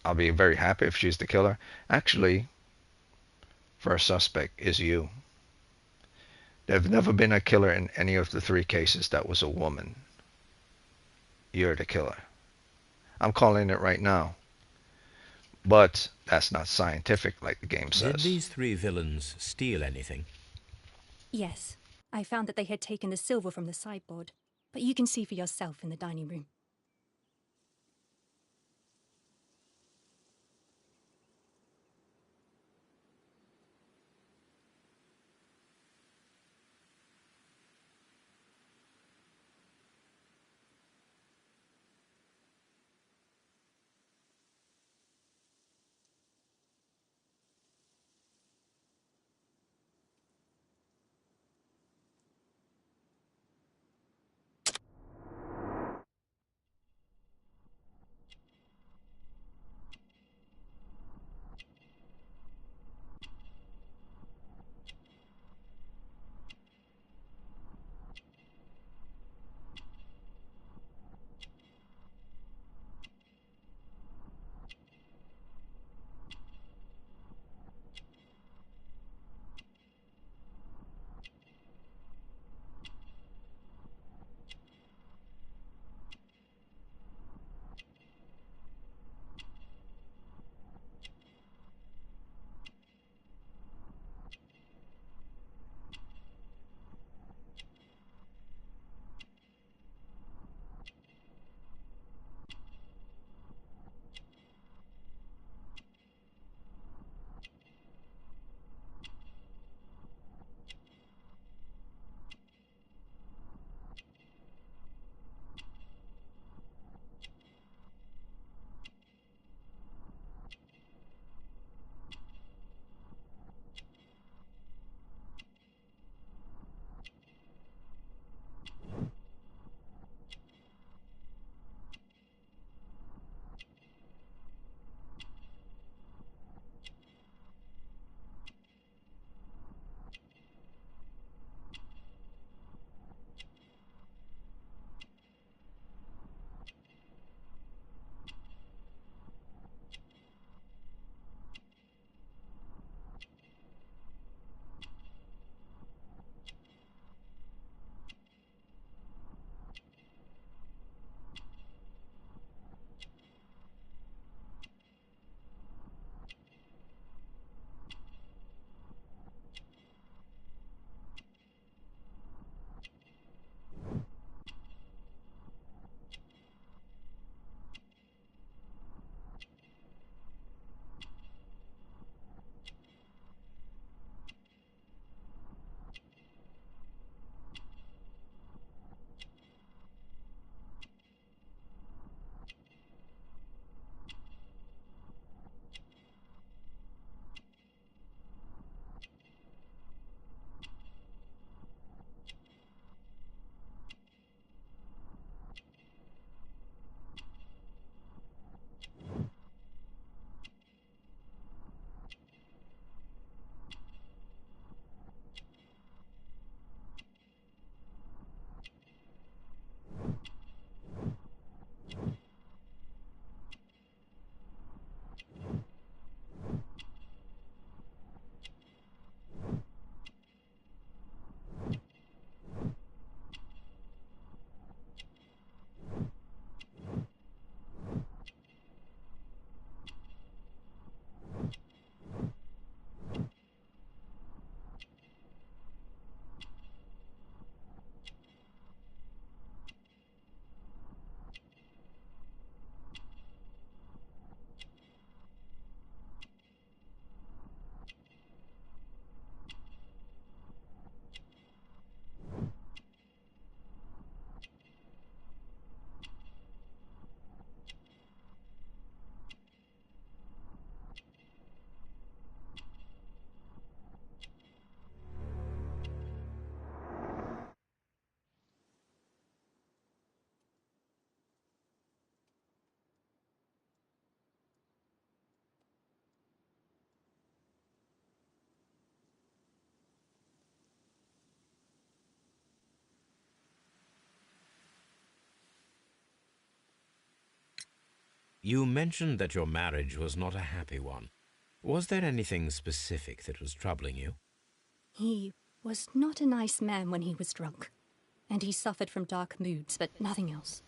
I'll be very happy if she's the killer. Actually, first suspect is you. There's never been a killer in any of the three cases that was a woman. You're the killer. I'm calling it right now. But that's not scientific like the game says. Did these three villains steal anything? Yes, I found that they had taken the silver from the sideboard, but you can see for yourself in the dining room. You mentioned that your marriage was not a happy one. Was there anything specific that was troubling you? He was not a nice man when he was drunk, and he suffered from dark moods, but nothing else.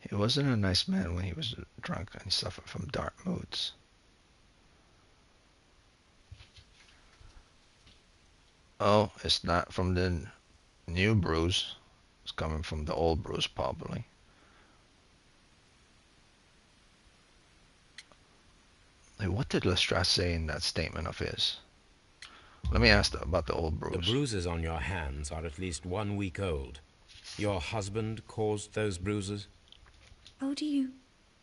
He wasn't a nice man when he was drunk, and he suffered from dark moods. Oh, it's not from the new bruise. It's coming from the old bruise, probably. Hey, what did Lestrade say in that statement of his? Let me ask about the old bruise. The bruises on your hands are at least 1 week old. Your husband caused those bruises? Oh, do you?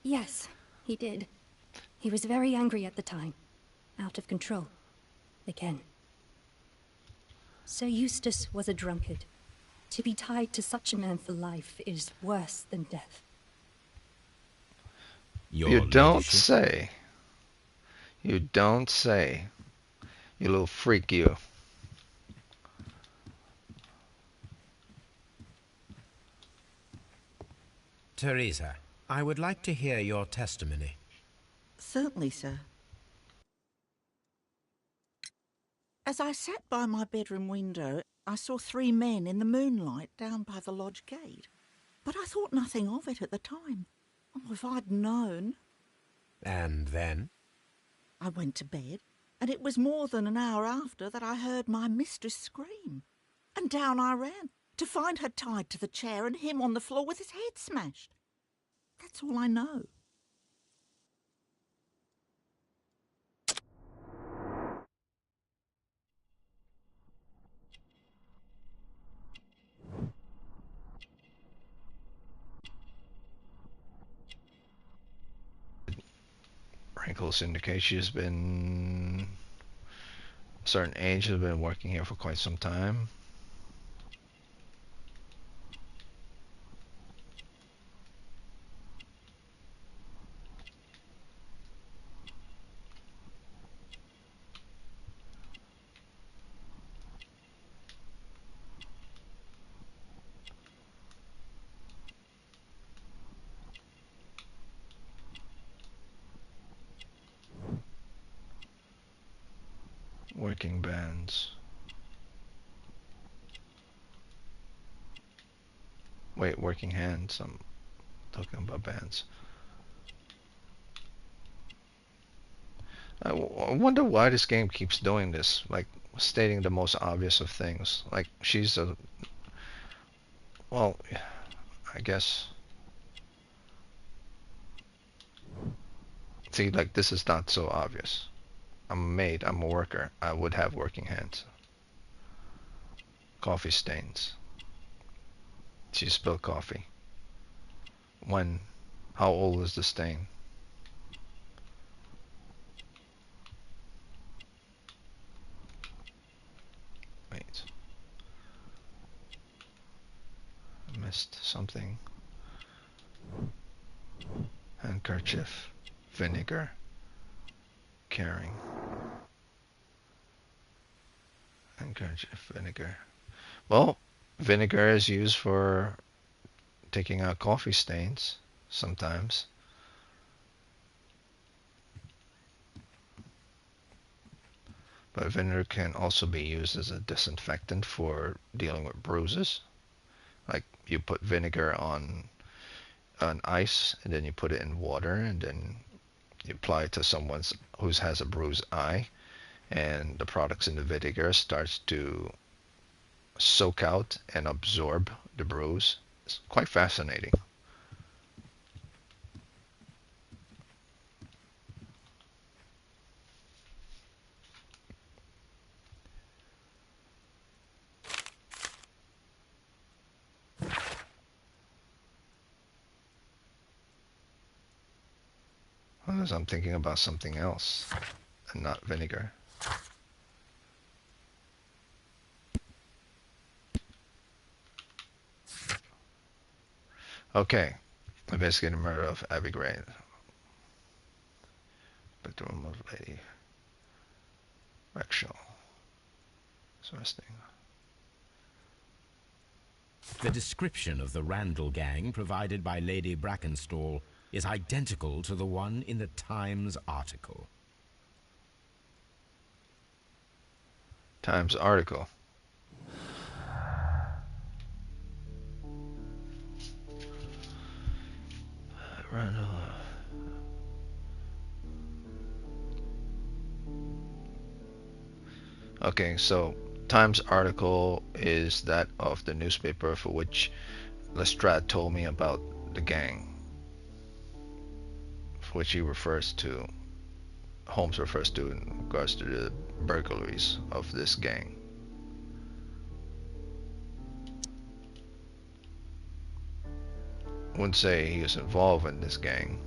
Yes, he did. He was very angry at the time. Out of control. Again. Sir Eustace was a drunkard. To be tied to such a man for life is worse than death. You don't say. You don't say. You little freak, you. Teresa, I would like to hear your testimony. Certainly, sir. As I sat by my bedroom window, I saw 3 men in the moonlight down by the lodge gate. But I thought nothing of it at the time. Oh, if I'd known. And then? I went to bed, and it was more than an hour after that I heard my mistress scream. And down I ran, to find her tied to the chair and him on the floor with his head smashed. That's all I know. Wrinkles indicate she's been a certain age, has been working here for quite some time. Working bands. Wait, working hands. I'm talking about bands. I wonder why this game keeps doing this, like stating the most obvious of things. Like she's a, well, I guess. See, like this is not so obvious. I'm a maid, I'm a worker. I would have working hands. Coffee stains. She spilled coffee. When? How old is the stain? Wait. I missed something. Handkerchief. Vinegar. Caring. Handkerchief. Vinegar. Well, vinegar is used for taking out coffee stains sometimes. But vinegar can also be used as a disinfectant for dealing with bruises. Like you put vinegar on ice and then you put it in water and then you apply it to someone who has a bruised eye, and the products in the vinegar starts to soak out and absorb the bruise. It's quite fascinating. Unless I'm thinking about something else and not vinegar. Okay. Investigating the murder of Abby Gray. Bedroom of Lady Rexall. Interesting. The description of the Randall gang provided by Lady Brackenstall is identical to the one in the Times article. Times article. Randall. Okay, so Times article is that of the newspaper for which Lestrade told me about the gang, for which he refers to, Holmes refers to in regards to the burglaries of this gang. Wouldn't say he was involved in this gang.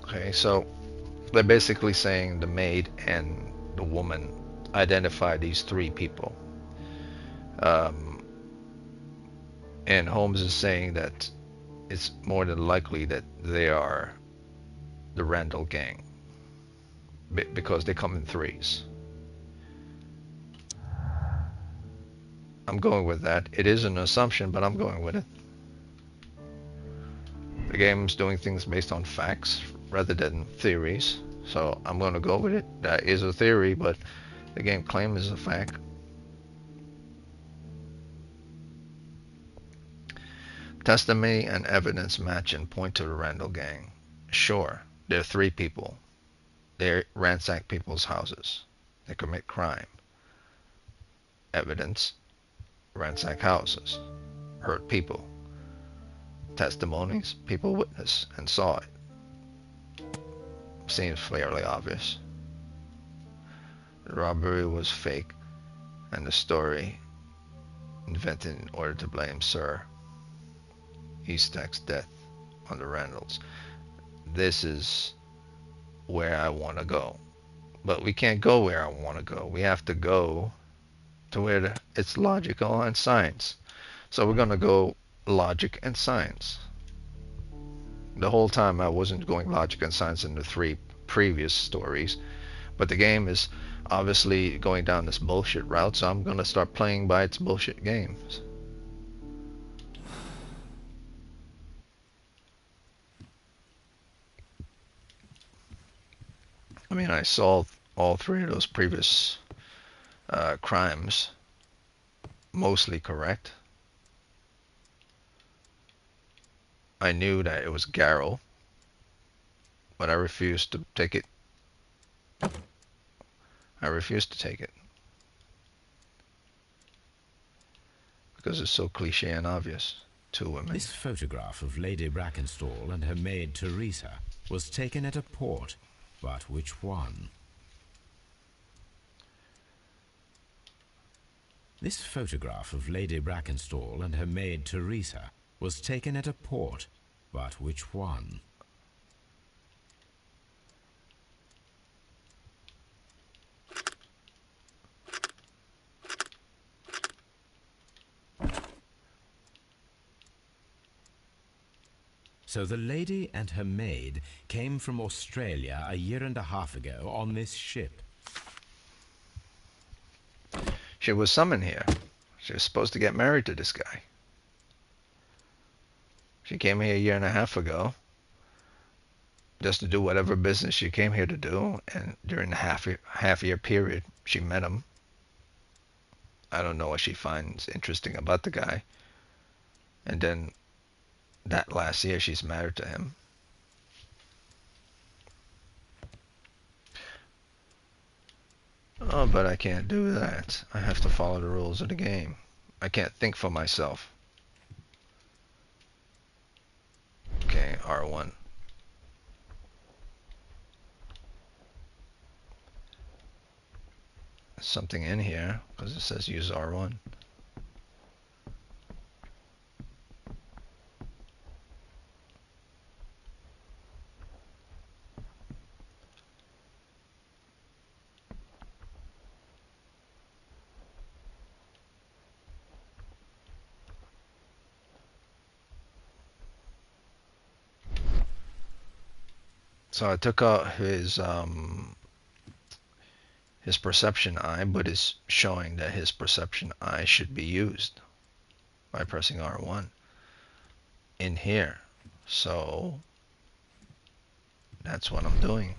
Okay, so they're basically saying the maid and the woman identify these three people. And Holmes is saying that it's more than likely that they are the Randall gang because they come in threes. I'm going with that. It is an assumption, but I'm going with it. The game's doing things based on facts rather than theories, so I'm going to go with it. That is a theory, but the game claims is a fact. Testimony and evidence match and point to the Randall gang. Sure, there are three people. They ransack people's houses. They commit crime. Evidence: ransack houses, hurt people. Testimonies: people witnessed and saw it. Seems fairly obvious. The robbery was fake, and the story invented in order to blame Sir Eastach's death on the Randalls. This is where I want to go. But we can't go where I want to go. We have to go to where it's logical and science. So we're going to go logic and science. The whole time I wasn't going logic and science in the three previous stories, but the game is obviously going down this bullshit route, so I'm going to start playing by its bullshit games. I mean, I solved all three of those previous crimes mostly correct. I knew that it was Garrow, but I refused to take it. I refused to take it because it's so cliche and obvious. Two women. This photograph of Lady Brackenstall and her maid Teresa was taken at a port, but which one? This photograph of Lady Brackenstall and her maid Teresa was taken at a port, but which one? So the lady and her maid came from Australia a year and a half ago on this ship. She was summoned here. She was supposed to get married to this guy. She came here a year and a half ago just to do whatever business she came here to do, and during the half-year period, she met him. I don't know what she finds interesting about the guy. And then that last year, she's married to him. Oh, but I can't do that. I have to follow the rules of the game. I can't think for myself. Okay, R1. Something in here, because it says use R1. So I took out his perception eye, but it's showing that his perception eye should be used by pressing R1 in here. So that's what I'm doing.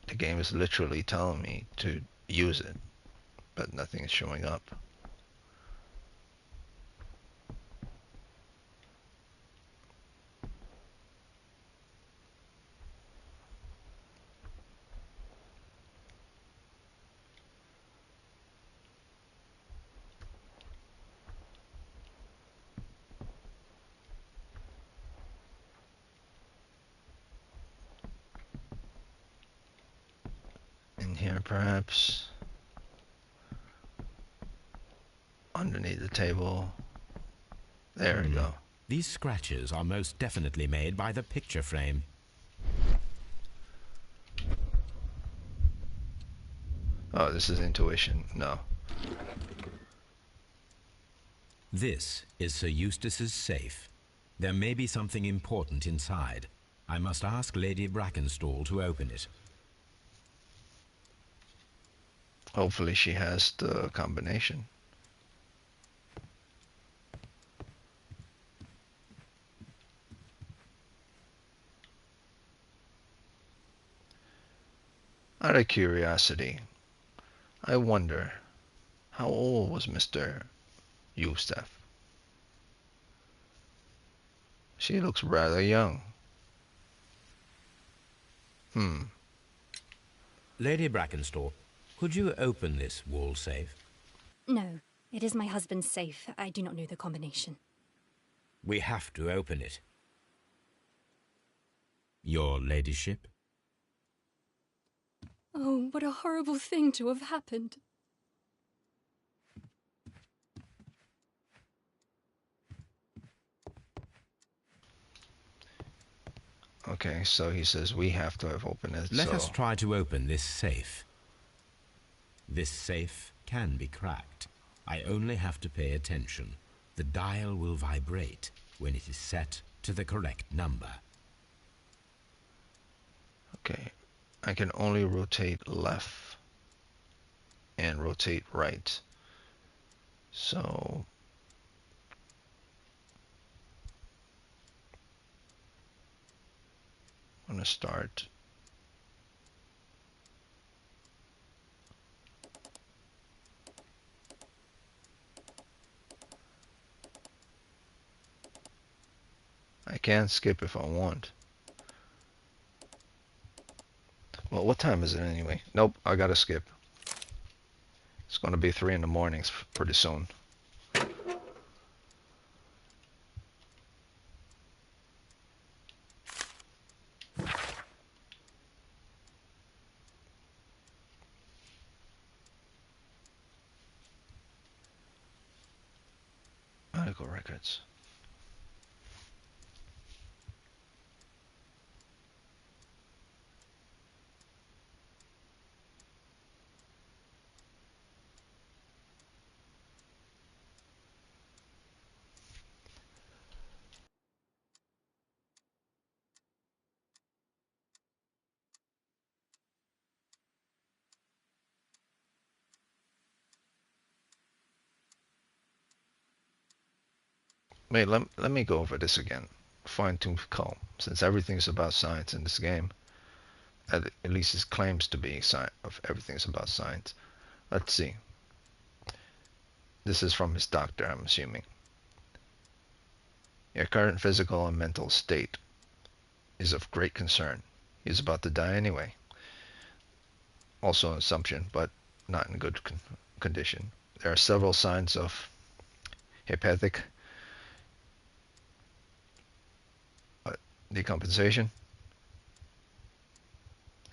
The game is literally telling me to use it, but nothing is showing up. In here, perhaps. Underneath the table. There we go. These scratches are most definitely made by the picture frame. Oh, this is intuition. No. This is Sir Eustace's safe. There may be something important inside. I must ask Lady Brackenstall to open it. Hopefully she has the combination. Out of curiosity, I wonder, how old was Mr. Eustace? She looks rather young. Lady Brackenstall, could you open this wall safe? No, it is my husband's safe. I do not know the combination. We have to open it. Your ladyship? Oh, what a horrible thing to have happened. Okay, so he says we have to have opened it. Let us try to open this safe. This safe can be cracked. I only have to pay attention. The dial will vibrate when it is set to the correct number. Okay, I can only rotate left and rotate right. So I'm gonna start. I can skip if I want. Well, what time is it anyway? Nope, I gotta skip. It's gonna be 3 in the morning pretty soon. Medical records. Wait, let me go over this again. Fine tooth comb. Since everything's about science in this game, at least it claims to be of everything's about science. Let's see. This is from his doctor, I'm assuming. Your current physical and mental state is of great concern. He's about to die anyway. Also an assumption, but not in good condition. There are several signs of hepatic decompensation.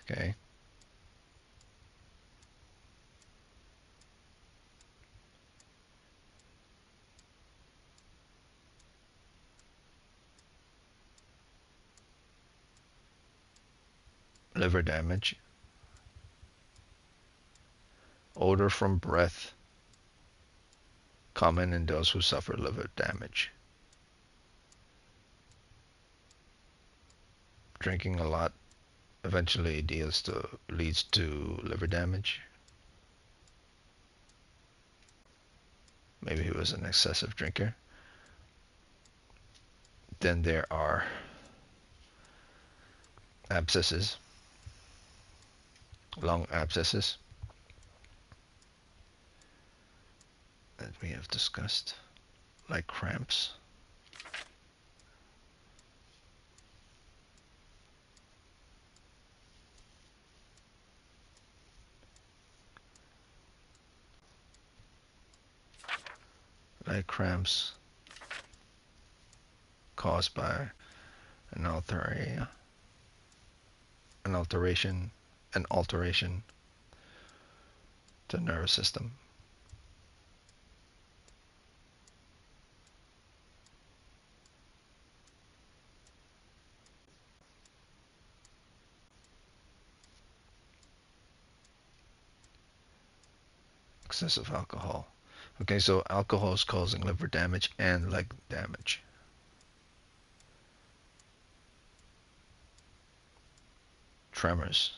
Okay. Liver damage. Odor from breath. Common in those who suffer liver damage. drinking a lot eventually leads to liver damage. Maybe he was an excessive drinker. Then there are abscesses, lung abscesses that we have discussed, like cramps. Like cramps caused by an alteration to the nervous system. Excessive alcohol. Okay, so alcohol is causing liver damage and leg damage. Tremors.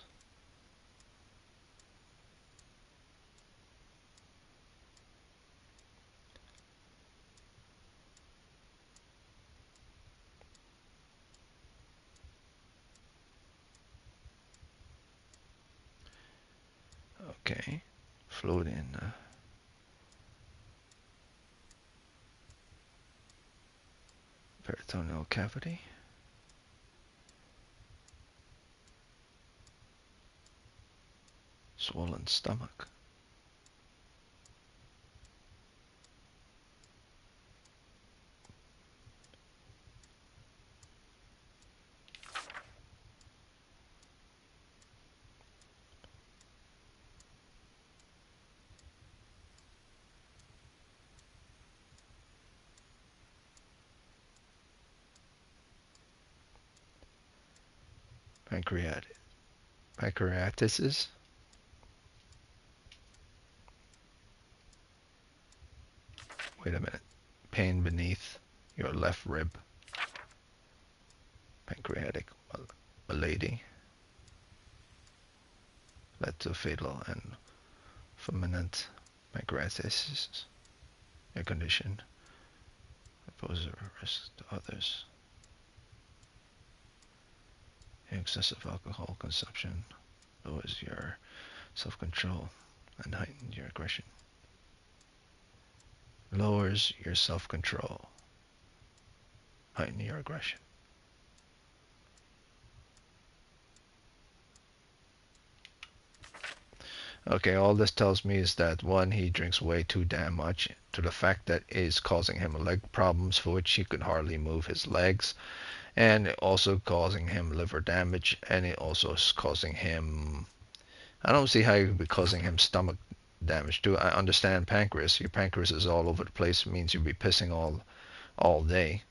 Okay, fluid in peritoneal cavity. Swollen stomach. Pancreatitis. Wait a minute. Pain beneath your left rib. Pancreatic malady. Led to fatal and fulminant pancreatitis. A condition that poses a risk to others. Excessive alcohol consumption lowers your self-control and heightens your aggression. Lowers your self-control, heighten your aggression. Okay, all this tells me is that one, he drinks way too damn much, to the fact that it is causing him leg problems for which he could hardly move his legs, and it also causing him liver damage, and it also is causing him, I don't see how it could be causing him stomach damage too. I understand pancreas. Your pancreas is all over the place. It means you'll be pissing all day.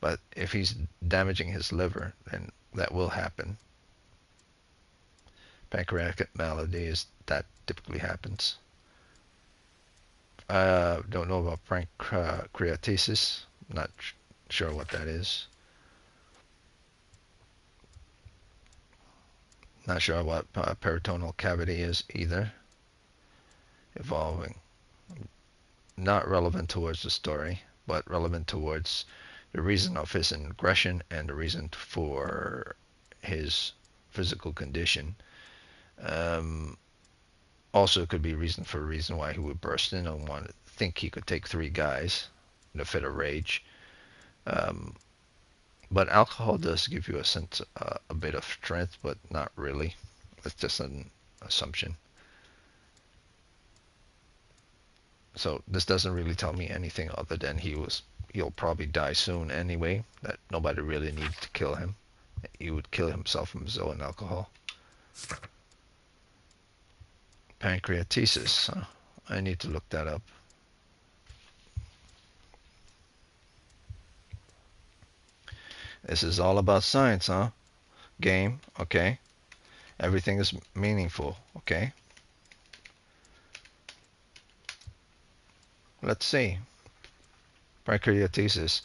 But if he's damaging his liver, then that will happen. Pancreatic malady is that typically happens. I don't know about pancreatitis. Not sure what that is. Not sure what peritoneal cavity is either. Evolving. Not relevant towards the story, but relevant towards the reason of his aggression and the reason for his physical condition. Also could be reason why he would burst in and think he could take 3 guys in a fit of rage. But alcohol does give you a bit of strength, but not really. It's just an assumption. So this doesn't really tell me anything other than he'll probably die soon anyway, that nobody really needs to kill him. He would kill himself from his own alcohol. Pancreatitis. I need to look that up. This is all about science, huh? Game, okay. Everything is meaningful, okay. Let's see. Pancreatitis,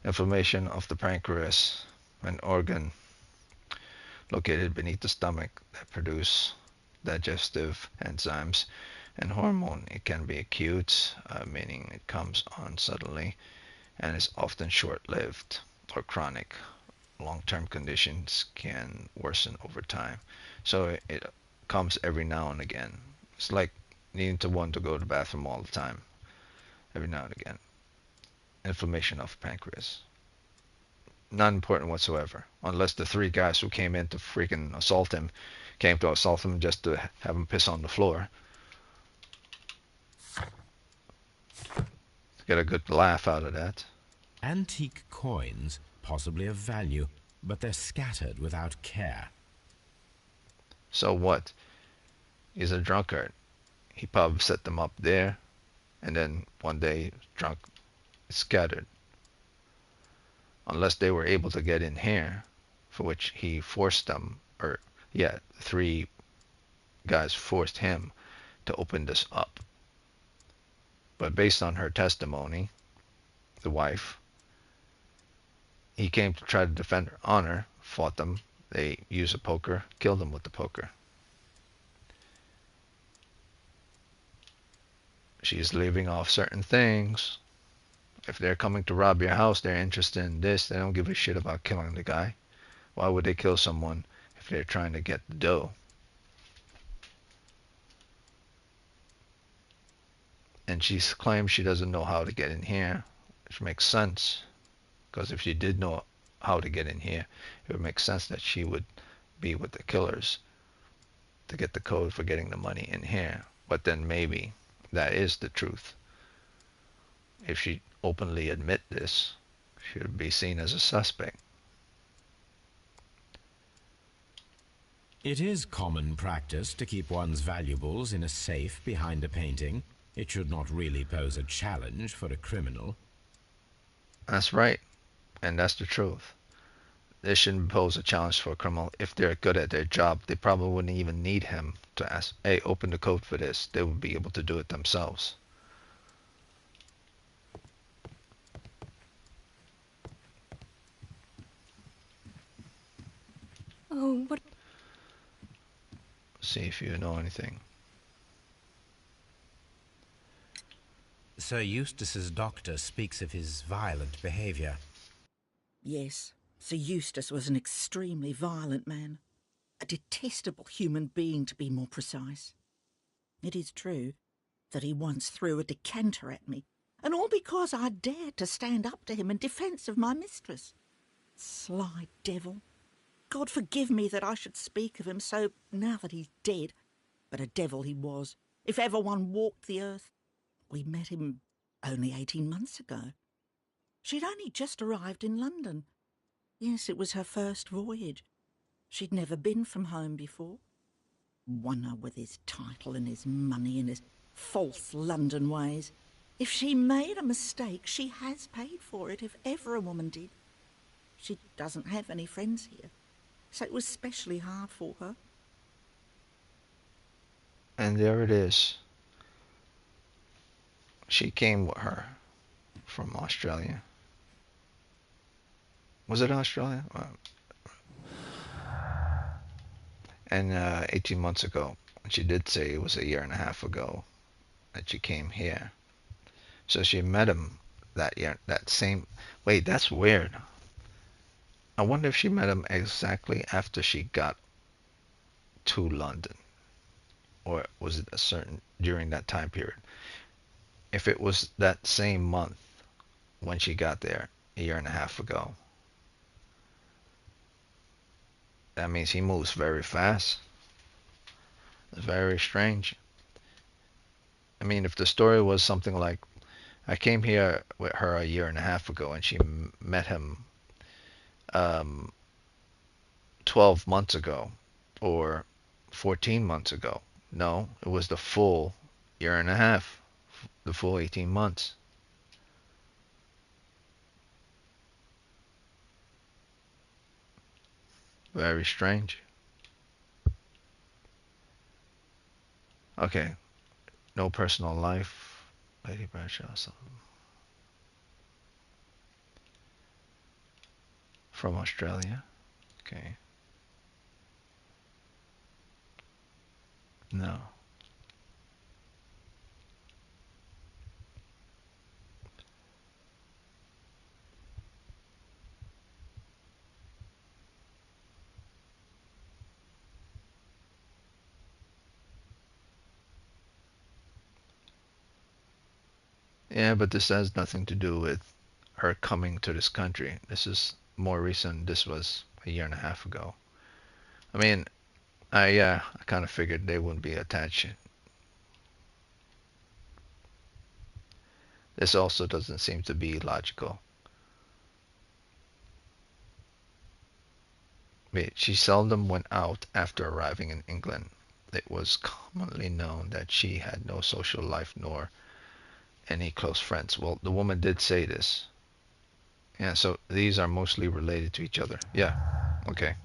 inflammation of the pancreas, an organ located beneath the stomach that produce digestive enzymes and hormone. It can be acute, meaning it comes on suddenly and is often short-lived, or chronic. Long-term conditions can worsen over time. So it comes every now and again. It's like needing to want to go to the bathroom all the time, every now and again. Inflammation of pancreas. Not important whatsoever, unless the three guys who came in to freaking assault him came to assault him just to have him piss on the floor. Get a good laugh out of that. Antique coins, possibly of value, but they're scattered without care. So what? He's a drunkard. He probably set them up there, and then one day, drunk, scattered. Unless they were able to get in here, for which he forced them, or yeah, three guys forced him to open this up. But based on her testimony, the wife, he came to try to defend her honor, fought them. They used a poker, killed him with the poker. She's leaving off certain things. If they're coming to rob your house, they're interested in this. They don't give a shit about killing the guy. Why would they kill someone if they're trying to get the dough? And she claims she doesn't know how to get in here, which makes sense. Because if she did know how to get in here, it would make sense that she would be with the killers to get the code for getting the money in here. But then maybe that is the truth. If she openly admit this, she would be seen as a suspect. It is common practice to keep one's valuables in a safe behind a painting. It should not really pose a challenge for a criminal. That's right. And that's the truth. This shouldn't pose a challenge for a criminal. If they're good at their job, they probably wouldn't even need him to ask, hey, open the code for this. They would be able to do it themselves. Oh, what? See if you know anything. Sir Eustace's doctor speaks of his violent behavior. Yes, Sir Eustace was an extremely violent man. A detestable human being, to be more precise. It is true that he once threw a decanter at me, and all because I dared to stand up to him in defence of my mistress. Sly devil. God forgive me that I should speak of him so now that he's dead, but a devil he was, if ever one walked the earth. We met him only 18 months ago. She'd only just arrived in London. Yes, it was her first voyage. She'd never been from home before. Wonder with his title and his money and his false London ways. If she made a mistake, she has paid for it, if ever a woman did. She doesn't have any friends here, so it was specially hard for her. And there it is. She came with her from Australia. Was it Australia? And 18 months ago. And she did say it was a year and a half ago that she came here. So she met him that year, that same... Wait, that's weird. I wonder if she met him exactly after she got to London. Or was it a certain... during that time period? If it was that same month when she got there a year and a half ago, that means he moves very fast. It's very strange. I mean, if the story was something like, I came here with her a year and a half ago and she met him 12 months ago or 14 months ago. No, it was the full year and a half, the full 18 months. Very strange. Okay, no personal life. Lady Bradshaw. From Australia. Okay. No. Yeah, but this has nothing to do with her coming to this country. This is more recent. This was a year and a half ago. I mean, I kind of figured they wouldn't be attached. This also doesn't seem to be logical. Wait, she seldom went out after arriving in England. It was commonly known that she had no social life nor any close friends. Well, the woman did say this. Yeah, so these are mostly related to each other. Yeah, okay.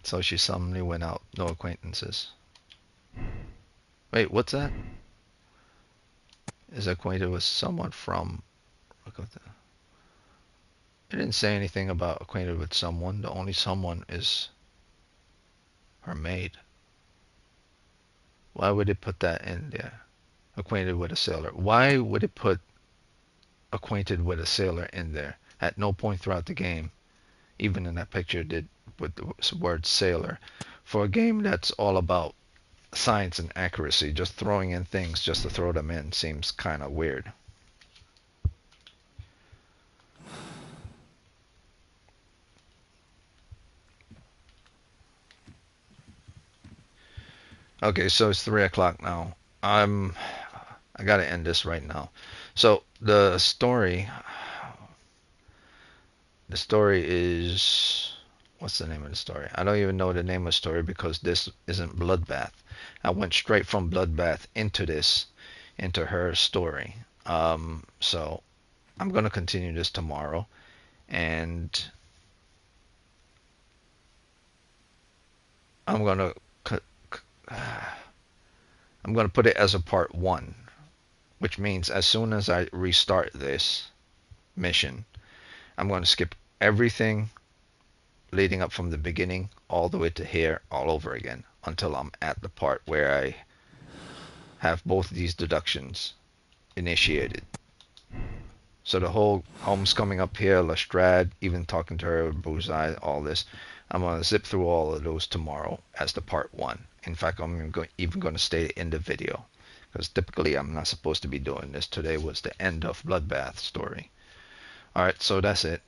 So she suddenly went out, no acquaintances. Wait, what's that? Is acquainted with someone from... Look at that. It didn't say anything about acquainted with someone. The only someone is her maid. Why would it put that in there? Acquainted with a sailor. Why would it put acquainted with a sailor in there? At no point throughout the game, even in that picture, did put the word sailor. For a game that's all about science and accuracy, just throwing in things just to throw them in seems kind of weird. Okay, so it's 3 o'clock now. I gotta end this right now. So the story is, what's the name of the story? I don't even know the name of the story because this isn't Bloodbath. I went straight from Bloodbath into this, into her story. So I'm gonna continue this tomorrow, and I'm gonna put it as a part 1, which means as soon as I restart this mission, I'm going to skip everything leading up from the beginning all the way to here all over again until I'm at the part where I have both these deductions initiated. So the whole Holmes coming up here, Lestrade, even talking to her, Bullseye, all this, I'm going to zip through all of those tomorrow as the part 1. In fact, I'm even going to stay in the video because typically I'm not supposed to be doing this. Today was the end of Bloodbath story. Alright, so that's it.